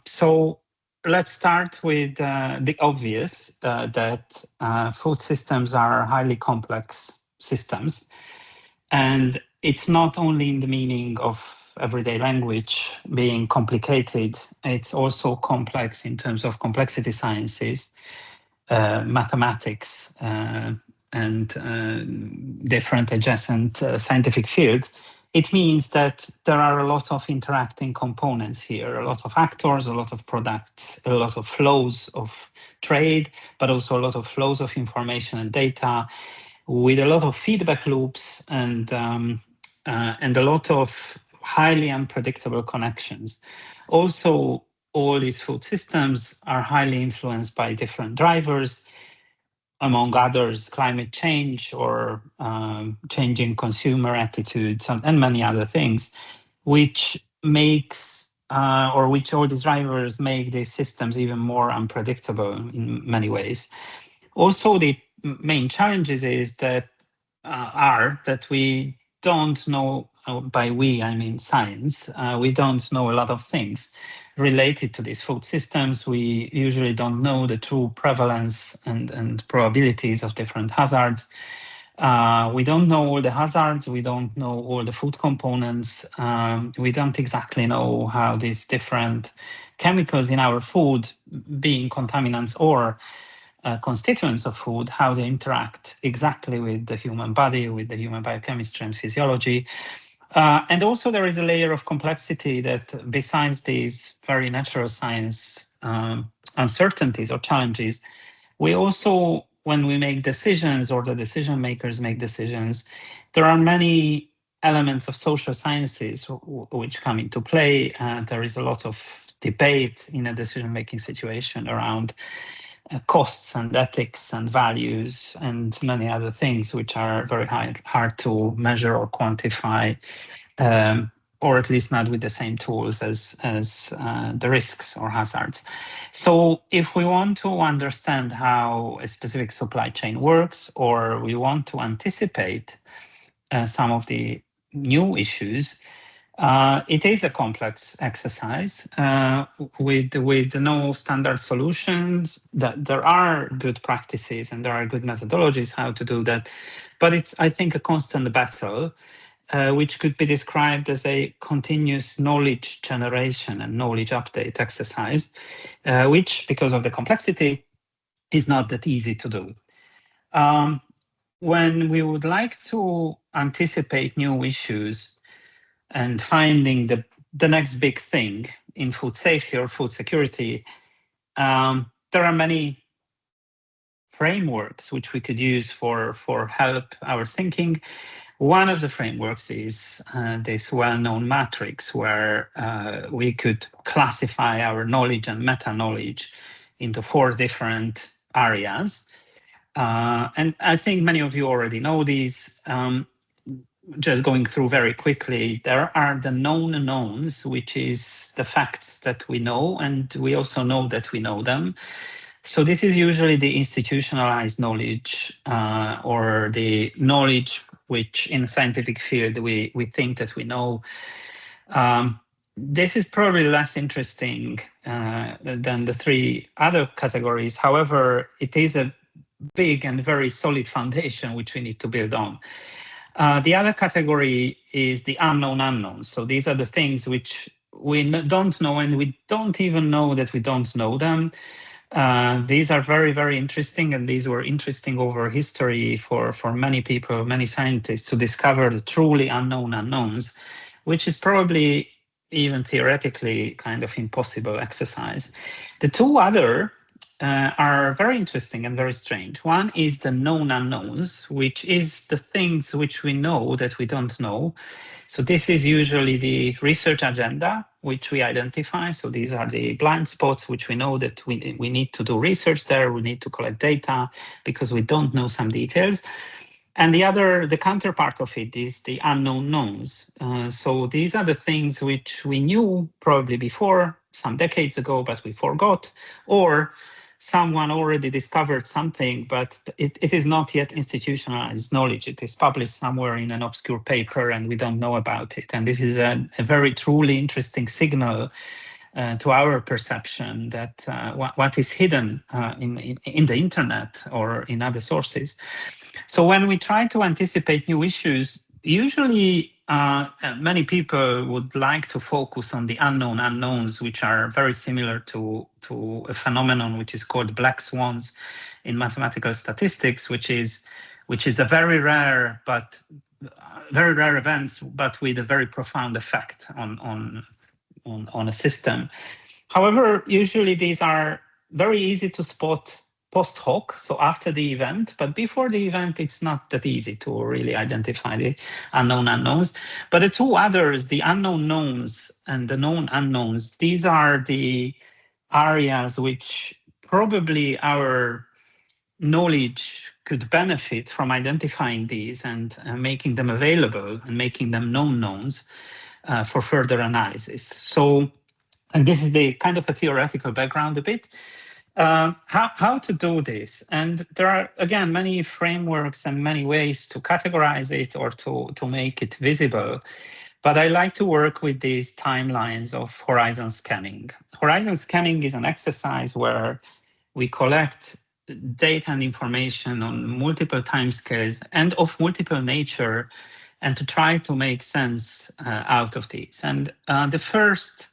So let's start with the obvious, that food systems are highly complex systems. And it's not only in the meaning of everyday language being complicated, it's also complex in terms of complexity sciences, mathematics, and different adjacent scientific fields. It means that there are a lot of interacting components here, a lot of actors, a lot of products, a lot of flows of trade, but also a lot of flows of information and data, with a lot of feedback loops and a lot of highly unpredictable connections. Also, all these food systems are highly influenced by different drivers, among others, climate change or changing consumer attitudes and many other things, which makes or which all these drivers make these systems even more unpredictable in many ways. Also, the main challenges is that are that we don't know, by we I mean science, we don't know a lot of things related to these food systems. We usually don't know the true prevalence and probabilities of different hazards. We don't know all the hazards, we don't know all the food components, we don't exactly know how these different chemicals in our food, being contaminants or constituents of food, how they interact exactly with the human body, with the human biochemistry and physiology. And also there is a layer of complexity that besides these very natural science uncertainties or challenges, we also, when we make decisions or the decision makers make decisions, there are many elements of social sciences which come into play. There is a lot of debate in a decision-making situation around costs and ethics and values and many other things which are very hard to measure or quantify, or at least not with the same tools as the risks or hazards. So if we want to understand how a specific supply chain works, or we want to anticipate some of the new issues, it is a complex exercise with no standard solutions. That there are good practices and there are good methodologies how to do that, but it's, I think, a constant battle, which could be described as a continuous knowledge generation and knowledge update exercise, which, because of the complexity, is not that easy to do. When we would like to anticipate new issues and finding the next big thing in food safety or food security, there are many frameworks which we could use for help our thinking. One of the frameworks is this well-known matrix where we could classify our knowledge and meta-knowledge into 4 different areas. And I think many of you already know these. Just going through very quickly, there are the known knowns, which is the facts that we know, and we also know that we know them. So this is usually the institutionalized knowledge or the knowledge which in the scientific field we think that we know. This is probably less interesting than the 3 other categories. However, it is a big and very solid foundation which we need to build on. The other category is the unknown unknowns. So these are the things which we don't know, and we don't even know that we don't know them. These are very, very interesting, and these were interesting over history for many people, many scientists, to discover the truly unknown unknowns, which is probably even theoretically kind of impossible exercise. The 2 other are very interesting and very strange. One is the known unknowns, which is the things which we know that we don't know. So this is usually the research agenda, which we identify. So these are the blind spots, which we know that we need to do research there, we need to collect data because we don't know some details. And the counterpart of it is the unknown knowns. So these are the things which we knew probably before, some decades ago, but we forgot, or someone already discovered something, but it is not yet institutionalized knowledge. It is published somewhere in an obscure paper and we don't know about it. And this is a very truly interesting signal to our perception that what is hidden in the internet or in other sources. So when we try to anticipate new issues, usually many people would like to focus on the unknown unknowns, which are very similar to a phenomenon which is called black swans in mathematical statistics, which is a very rare events, but with a very profound effect on a system. However, usually these are very easy to spot post hoc, so after the event, but before the event, it's not that easy to really identify the unknown unknowns. But the two others, the unknown knowns and the known unknowns, these are the areas which probably our knowledge could benefit from identifying these and making them available and making them known knowns for further analysis. So, and this is the kind of a theoretical background a bit. How to do this? And there are, again, many frameworks and many ways to categorize it or to make it visible. But I like to work with these timelines of horizon scanning. Horizon scanning is an exercise where we collect data and information on multiple timescales and of multiple nature, and to try to make sense out of these. And the first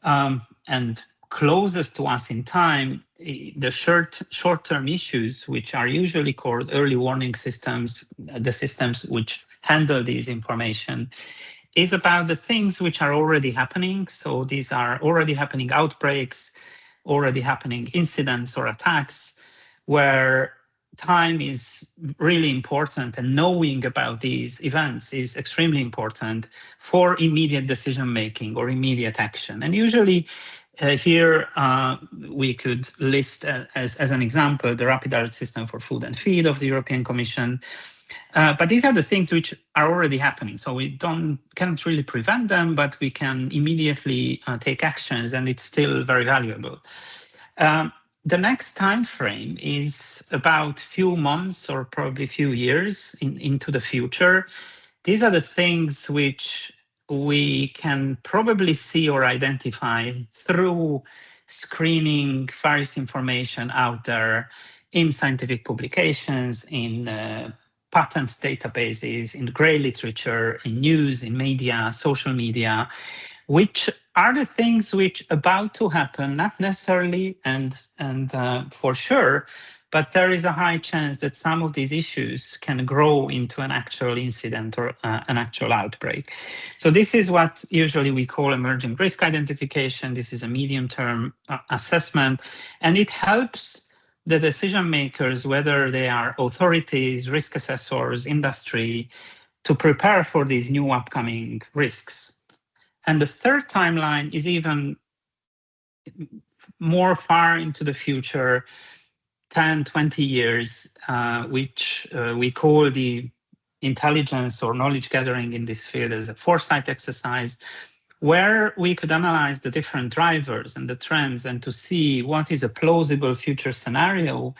and closest to us in time, the short-term issues, which are usually called early warning systems, the systems which handle these information, is about the things which are already happening. So these are already happening outbreaks, already happening incidents or attacks, where time is really important, and knowing about these events is extremely important for immediate decision making or immediate action. And usually here we could list as an example the Rapid Alert System for Food and Feed of the European Commission. But these are the things which are already happening. So we can't really prevent them, but we can immediately take actions, and it's still very valuable. The next time frame is about few months or probably few years into the future. These are the things which we can probably see or identify through screening various information out there in scientific publications, in patent databases, in grey literature, in news, in media, social media, which are the things which about to happen, not necessarily and for sure, but there is a high chance that some of these issues can grow into an actual incident or an actual outbreak. So this is what usually we call emerging risk identification. This is a medium-term assessment, and it helps the decision makers, whether they are authorities, risk assessors, industry, to prepare for these new upcoming risks. And the third timeline is even more far into the future, 10, 20 years, which we call the intelligence or knowledge gathering in this field as a foresight exercise, where we could analyze the different drivers and the trends and to see what is a plausible future scenario.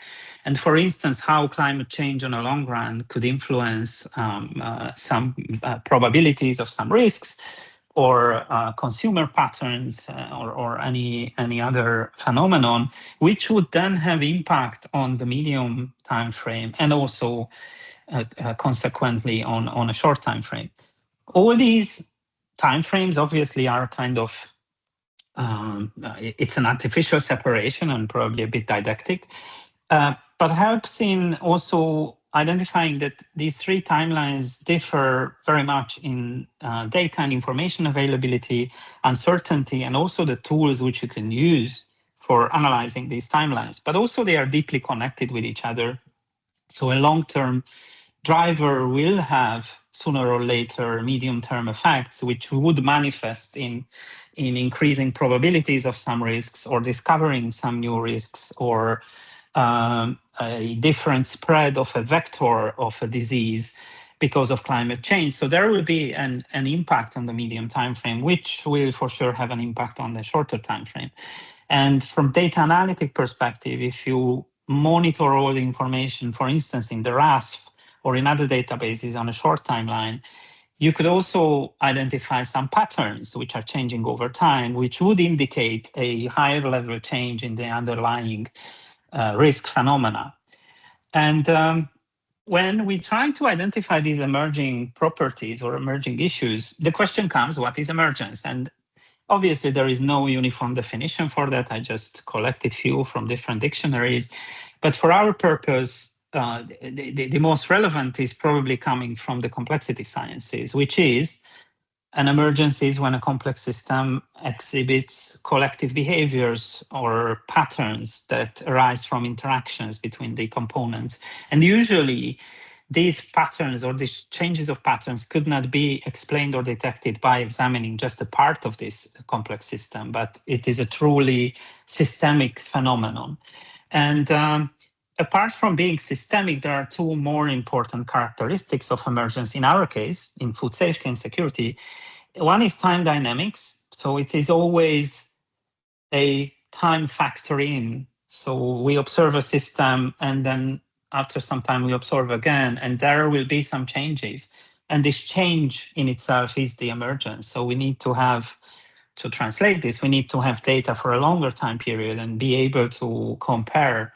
And for instance, how climate change on a long run could influence some probabilities of some risks, or consumer patterns, or any other phenomenon, which would then have impact on the medium time frame and also consequently on a short time frame. All these time frames obviously are kind of it's an artificial separation and probably a bit didactic, but helps in also identifying that these three timelines differ very much in data and information availability, uncertainty, and also the tools which you can use for analyzing these timelines. But also they are deeply connected with each other. So a long-term driver will have sooner or later medium-term effects, which would manifest in increasing probabilities of some risks, or discovering some new risks, or a different spread of a vector of a disease because of climate change. So there will be an impact on the medium time frame, which will for sure have an impact on the shorter time frame. And from data analytic perspective, if you monitor all the information, for instance, in the RASF or in other databases on a short timeline, you could also identify some patterns which are changing over time, which would indicate a higher level change in the underlying risk phenomena. And when we try to identify these emerging properties or emerging issues, the question comes, what is emergence? And obviously there is no uniform definition for that. I just collected few from different dictionaries. But for our purpose, the most relevant is probably coming from the complexity sciences, which is An emergence is when a complex system exhibits collective behaviors or patterns that arise from interactions between the components. And usually these patterns or these changes of patterns could not be explained or detected by examining just a part of this complex system, but it is a truly systemic phenomenon. And apart from being systemic, there are two more important characteristics of emergence in our case, in food safety and security. One is time dynamics. So it is always a time factor in. So we observe a system and then after some time we observe again, and there will be some changes. And this change in itself is the emergence. So we need to have, to translate this, we need to have data for a longer time period and be able to compare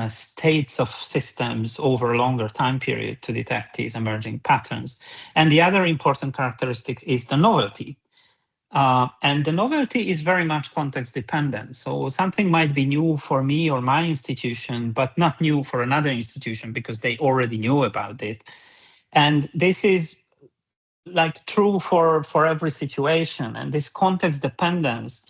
states of systems over a longer time period to detect these emerging patterns. And the other important characteristic is the novelty. And the novelty is very much context dependent. So something might be new for me or my institution, but not new for another institution because they already knew about it. And this is like true for every situation. And this context dependence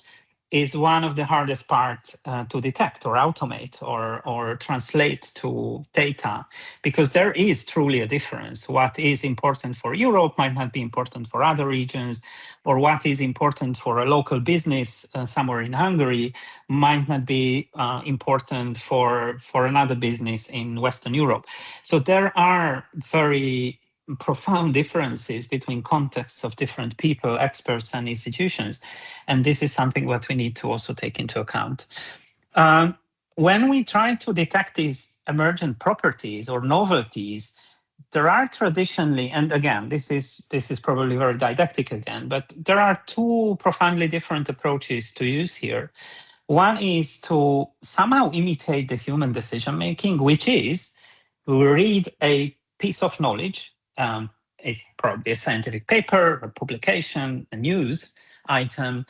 is one of the hardest parts to detect or automate or translate to data, because there is truly a difference. What is important for Europe might not be important for other regions, or what is important for a local business somewhere in Hungary might not be important for another business in Western Europe. So there are very profound differences between contexts of different people, experts, and institutions. And this is something that we need to also take into account. When we try to detect these emergent properties or novelties, there are traditionally, and again, this is probably very didactic again, but there are two profoundly different approaches to use here. One is to somehow imitate the human decision-making, which is read a piece of knowledge, probably a scientific paper, a publication, a news item,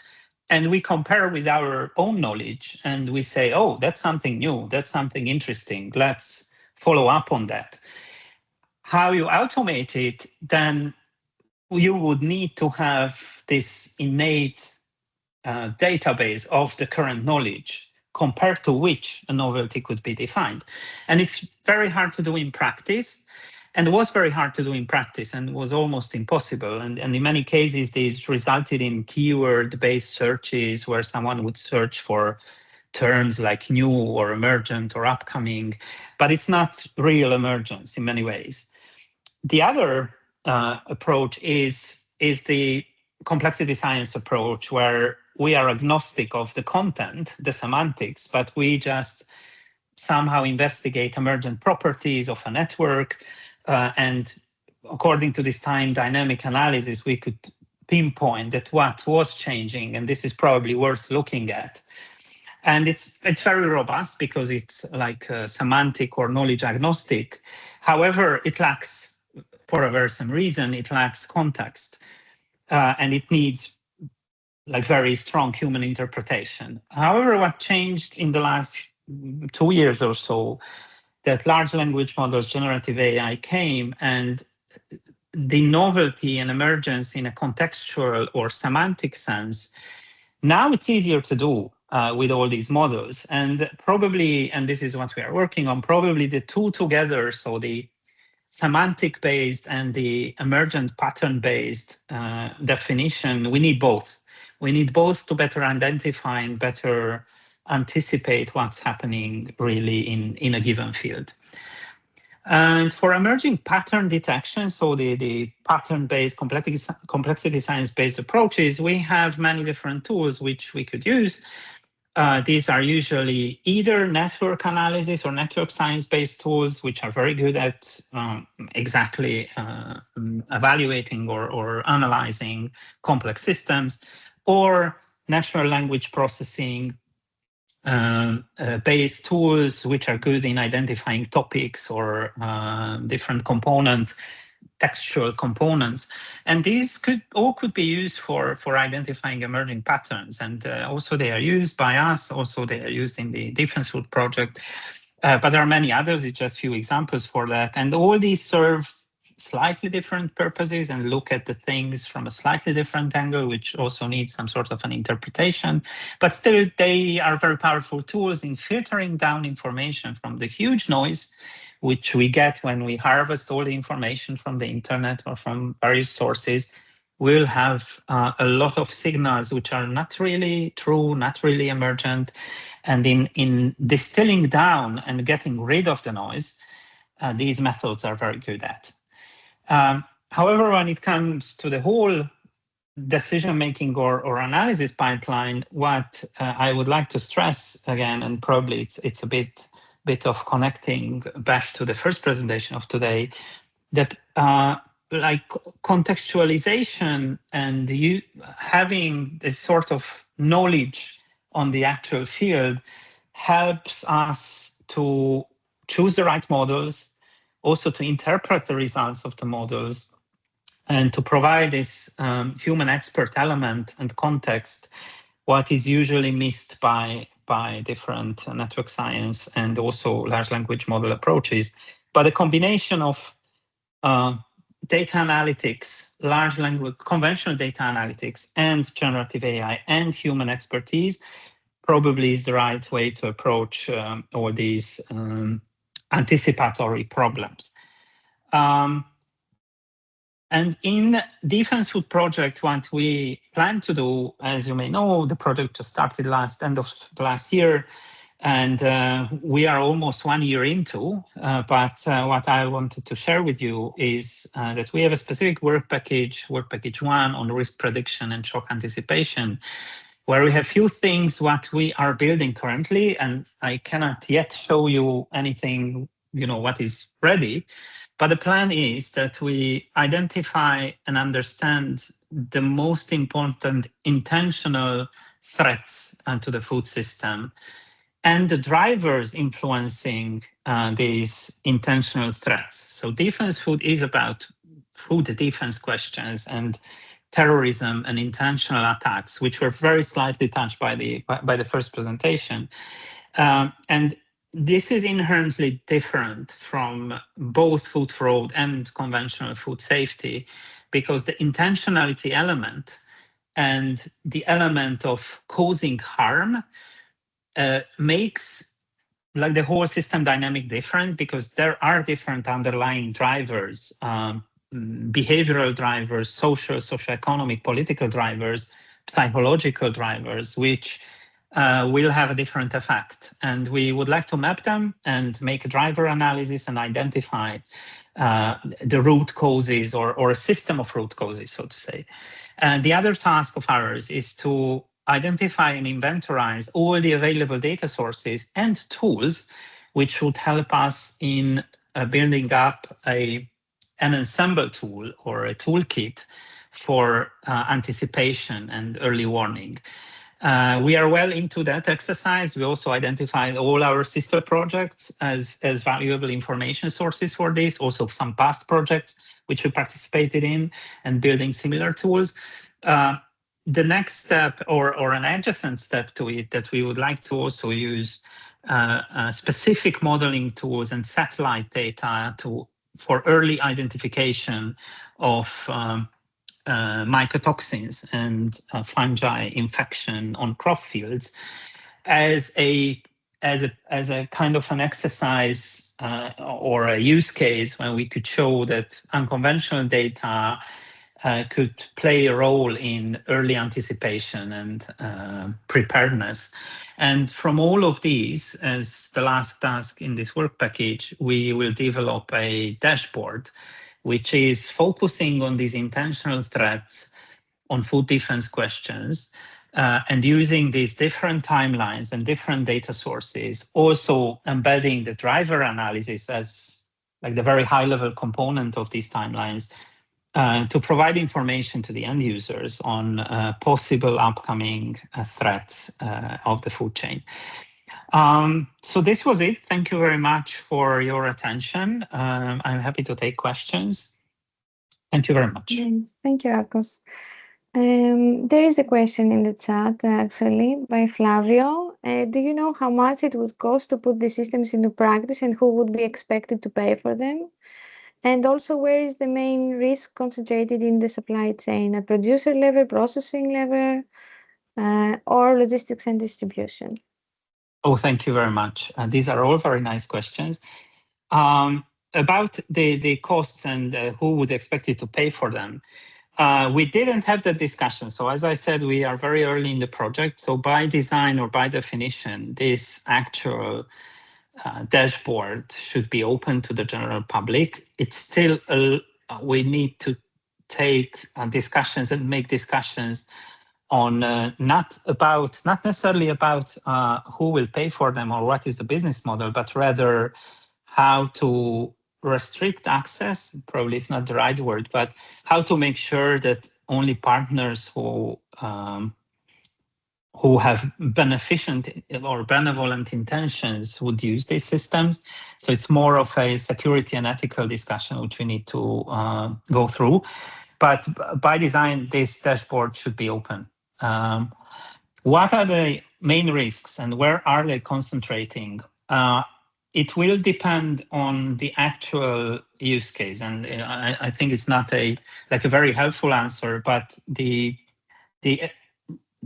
and we compare with our own knowledge and we say, oh, that's something new, that's something interesting, let's follow up on that. How you automate it, then you would need to have this innate database of the current knowledge compared to which a novelty could be defined. And it's very hard to do in practice. And it was very hard to do in practice and was almost impossible. And in many cases, this resulted in keyword-based searches where someone would search for terms like new or emergent or upcoming, but it's not real emergence in many ways. The other approach is the complexity science approach, where we are agnostic of the content, the semantics, but we just somehow investigate emergent properties of a network. And according to this time dynamic analysis, we could pinpoint that what was changing, and this is probably worth looking at. And it's very robust because it's like semantic or knowledge agnostic. However, it lacks, for a very same reason, it lacks context, and it needs like very strong human interpretation. However, what changed in the last 2 years or so, that large language models, generative AI came, and the novelty and emergence in a contextual or semantic sense, now it's easier to do with all these models. And probably, and this is what we are working on, probably the two together, so the semantic-based and the emergent pattern-based definition, we need both. We need both to better identify and better anticipate what's happening really in a given field. And for emerging pattern detection, so the pattern-based complexity science-based approaches, we have many different tools which we could use. These are usually either network analysis or network science-based tools, which are very good at exactly evaluating or analyzing complex systems, or natural language processing based tools, which are good in identifying topics or different components, textual components. And these could be used for identifying emerging patterns. And also they are used by us, also they are used in the DEFENSEFOOD project. But there are many others, it's just a few examples for that. And all these serve slightly different purposes and look at the things from a slightly different angle, which also needs some sort of an interpretation. But still, they are very powerful tools in filtering down information from the huge noise which we get when we harvest all the information from the internet or from various sources. We'll have a lot of signals which are not really true, not really emergent. And in distilling down and getting rid of the noise, these methods are very good at. However, when it comes to the whole decision-making or analysis pipeline, what I would like to stress again, and probably it's a bit of connecting back to the first presentation of today, that like contextualization and you having this sort of knowledge on the actual field helps us to choose the right models, also to interpret the results of the models, and to provide this human expert element and context, what is usually missed by different network science and also large language model approaches. But a combination of data analytics, large language, conventional data analytics, and generative AI and human expertise probably is the right way to approach all these anticipatory problems. And in DEFENSEFOOD project, what we plan to do, as you may know, the project just started end of last year, and we are almost 1 year into. But what I wanted to share with you is that we have a specific work package 1 on risk prediction and shock anticipation, where we have few things what we are building currently, and I cannot yet show you anything, what is ready. But the plan is that we identify and understand the most important intentional threats to the food system and the drivers influencing these intentional threats. So DEFENSEFOOD is about food defense questions and terrorism and intentional attacks, which were very slightly touched by the first presentation. And this is inherently different from both food fraud and conventional food safety, because the intentionality element and the element of causing harm makes like the whole system dynamic different, because there are different underlying drivers, behavioral drivers, socioeconomic, political drivers, psychological drivers, which will have a different effect. And we would like to map them and make a driver analysis and identify the root causes or a system of root causes, so to say. And the other task of ours is to identify and inventorize all the available data sources and tools which would help us in building up an ensemble tool or a toolkit for anticipation and early warning. We are well into that exercise. We also identified all our sister projects as valuable information sources for this, also some past projects which we participated in and building similar tools. The next step or an adjacent step to it that we would like to also use specific modeling tools and satellite data for early identification of mycotoxins and fungi infection on crop fields as a kind of an exercise or a use case when we could show that unconventional data could play a role in early anticipation and preparedness. And from all of these, as the last task in this work package, we will develop a dashboard which is focusing on these intentional threats on food defense questions and using these different timelines and different data sources, also embedding the driver analysis as like the very high level component of these timelines to provide information to the end users on possible upcoming threats of the food chain. So this was it. Thank you very much for your attention. I'm happy to take questions. Thank you very much. Thank you, Akos. There is a question in the chat, actually, by Flavio. Do you know how much it would cost to put the systems into practice and who would be expected to pay for them? And also, where is the main risk concentrated in the supply chain? At producer level, processing level, or logistics and distribution? Oh, thank you very much. These are all very nice questions. About the costs and who would expect it to pay for them. We didn't have that discussion. So as I said, we are very early in the project. So by design or by definition, this actual dashboard should be open to the general public. It's still, we need to take discussions and make discussions on not necessarily about who will pay for them or what is the business model, but rather how to restrict access. Probably it's not the right word, but how to make sure that only partners who have beneficent or benevolent intentions would use these systems. So it's more of a security and ethical discussion, which we need to go through. But by design, this dashboard should be open. What are the main risks and where are they concentrating? It will depend on the actual use case. And I think it's not a very helpful answer, but the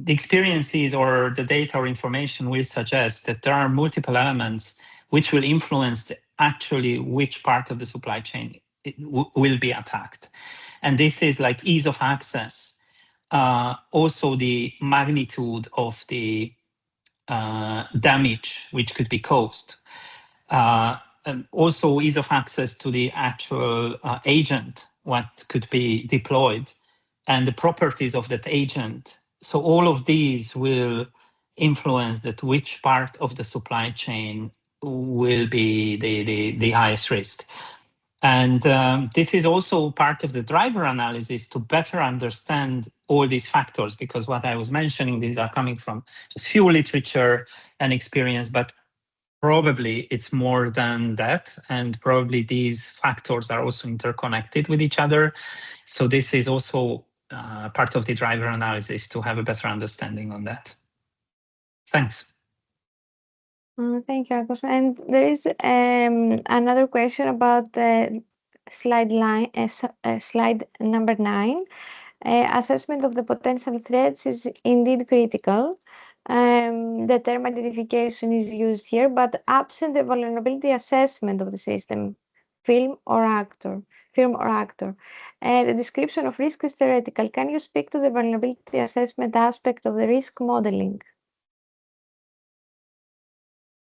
experiences or the data or information will suggest that there are multiple elements which will influence actually which part of the supply chain will be attacked. And this is like ease of access, also the magnitude of the damage which could be caused, and also ease of access to the actual agent, what could be deployed, and the properties of that agent. So all of these will influence that which part of the supply chain will be the highest risk. And this is also part of the driver analysis to better understand all these factors, because what I was mentioning, these are coming from just few literature and experience, but probably it's more than that. And probably these factors are also interconnected with each other. So this is also part of the driver analysis to have a better understanding on that. Thanks. Thank you, Argos. And there is another question about slide number 9. Assessment of the potential threats is indeed critical. The term identification is used here, but absent the vulnerability assessment of the system, film or actor. The description of risk is theoretical. Can you speak to the vulnerability assessment aspect of the risk modeling?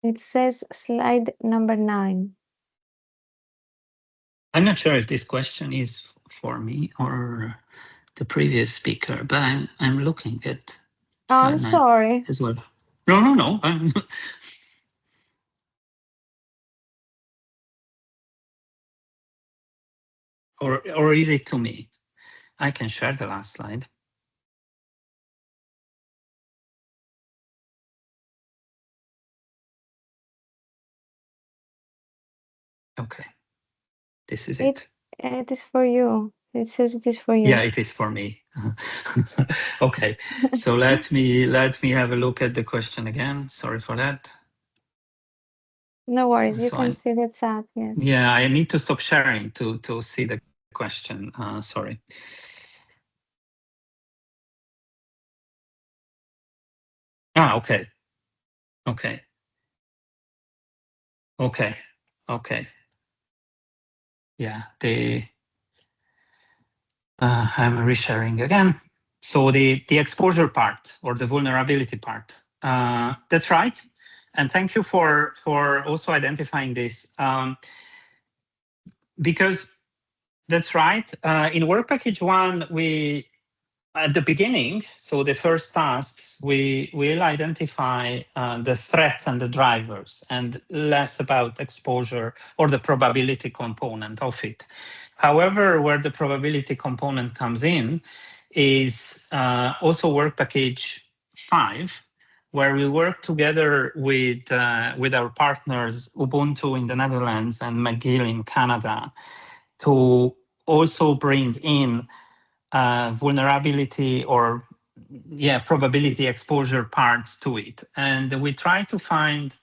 It says slide number 9. I'm not sure if this question is for me or the previous speaker, but I'm looking at Oh, I'm sorry. as well. No. Or is it to me? I can share the last slide. Okay, this is it. It is for you. It says it is for you. Yeah, it is for me. Okay, so let me have a look at the question again. Sorry for that. No worries, you can see the chat. Yes. Yeah, I need to stop sharing to see the question. Sorry. Okay. Yeah, I'm resharing again. So the exposure part or the vulnerability part. That's right. And thank you for also identifying this. Because that's right. In work package 1, we at the beginning, so the first tasks, we will identify the threats and the drivers and less about exposure or the probability component of it. However, where the probability component comes in is also work package 5, where we work together with our partners, Ubuntu in the Netherlands and McGill in Canada, to also bring in vulnerability or probability exposure parts to it. And we try to find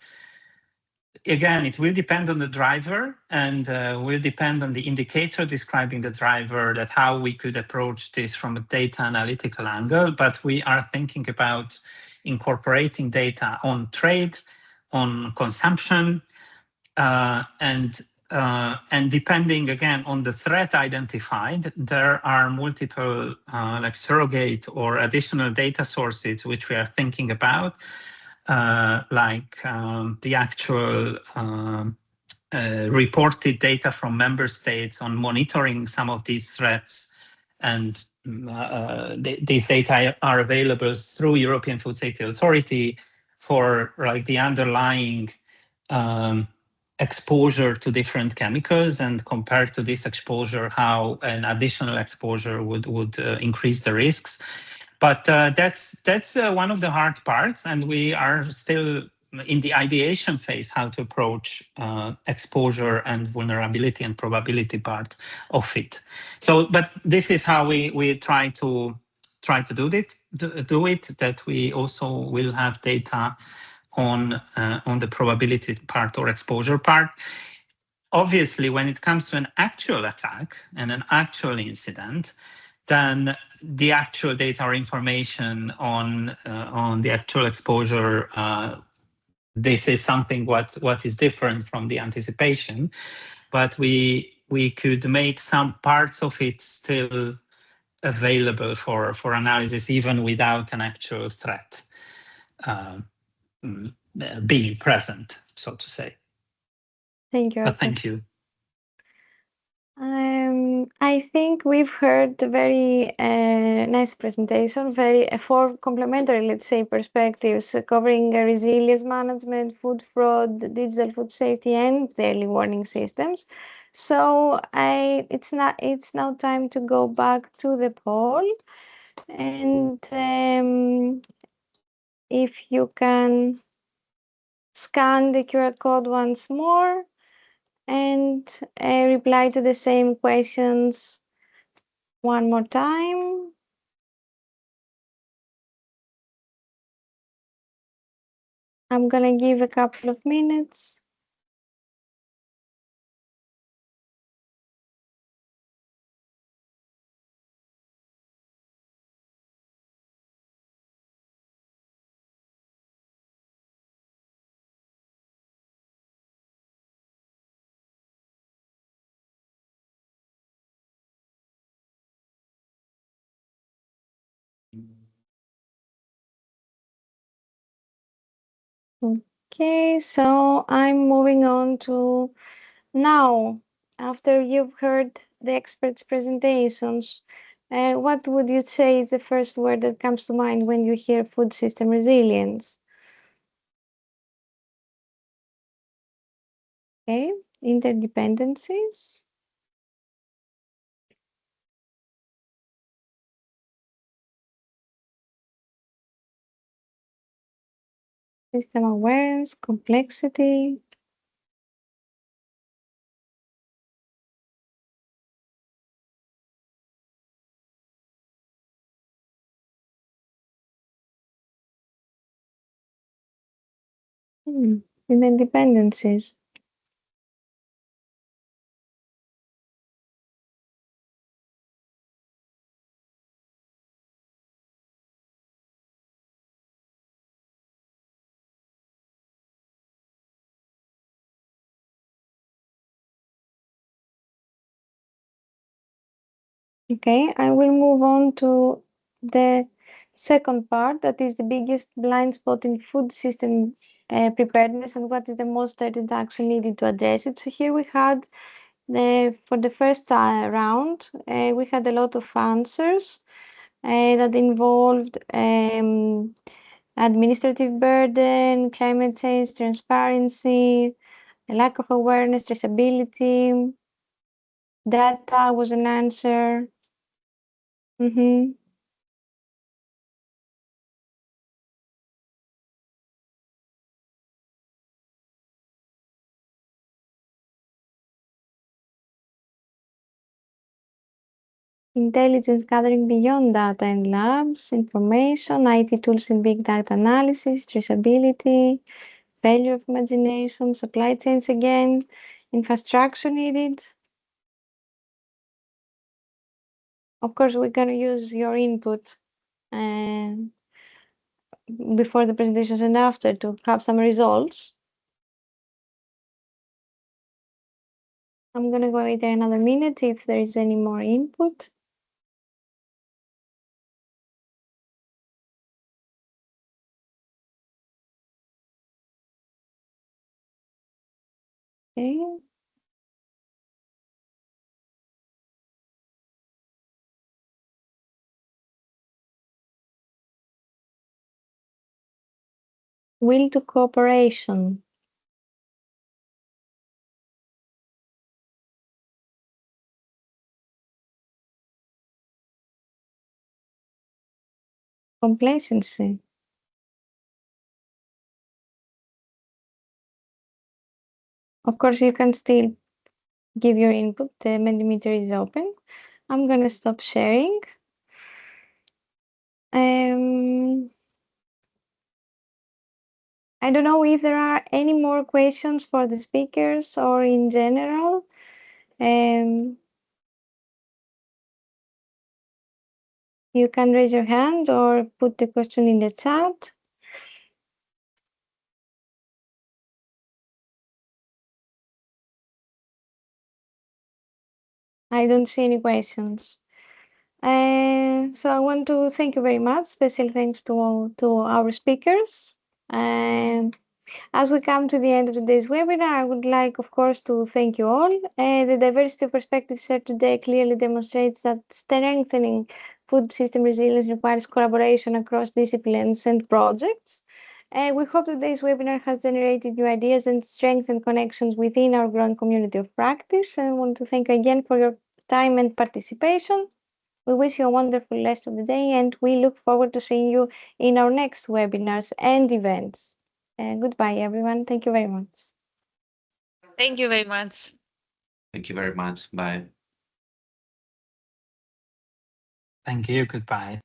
again, it will depend on the driver and will depend on the indicator describing the driver, that how we could approach this from a data analytical angle. But we are thinking about incorporating data on trade, on consumption, and depending again on the threat identified, there are multiple like surrogate or additional data sources which we are thinking about, like the actual reported data from member states on monitoring some of these threats. And these data are available through European Food Safety Authority for like the underlying exposure to different chemicals, and compared to this exposure, how an additional exposure would increase the risks. But that's one of the hard parts, and we are still in the ideation phase how to approach exposure and vulnerability and probability part of it. So, but this is how we try to do it. That we also will have data on the probability part or exposure part. Obviously, when it comes to an actual attack and an actual incident, then the actual data or information on the actual exposure, this is something what is different from the anticipation. But we could make some parts of it still available for analysis even without an actual threat being present, so to say. Thank you. Thank you. I think we've heard a very nice presentation, very four complementary, let's say, perspectives covering resilience management, food fraud, digital food safety, and the early warning systems. So it's now time to go back to the poll, and if you can scan the QR code once more and reply to the same questions one more time. I'm gonna give a couple of minutes. Okay, so I'm moving on to now. After you've heard the experts' presentations, what would you say is the first word that comes to mind when you hear food system resilience? Okay, interdependencies. System awareness, complexity. Interdependencies. Okay, I will move on to the second part, that is the biggest blind spot in food system preparedness and what is the most urgent action needed to address it. So here we had for the first round, we had a lot of answers that involved administrative burden, climate change, transparency, a lack of awareness, traceability. Data was an answer. Intelligence gathering beyond data and labs, information, IT tools and big data analysis, traceability, failure of imagination, supply chains again, infrastructure needed. Of course, we're going to use your input before the presentations and after to have some results. I'm going to wait another minute if there is any more input. Okay. Will to cooperation. Complacency. Of course, you can still give your input. The Mentimeter is open. I'm going to stop sharing. I don't know if there are any more questions for the speakers or in general. You can raise your hand or put the question in the chat. I don't see any questions. So I want to thank you very much. Special thanks to our speakers. As we come to the end of today's webinar, I would like, of course, to thank you all. The diversity of perspectives shared today clearly demonstrates that strengthening food system resilience requires collaboration across disciplines and projects. We hope today's webinar has generated new ideas and strengthened connections within our growing community of practice. I want to thank you again for your time and participation. We wish you a wonderful rest of the day, and we look forward to seeing you in our next webinars and events. Goodbye, everyone. Thank you very much. Thank you very much. Thank you very much. Bye. Thank you. Goodbye.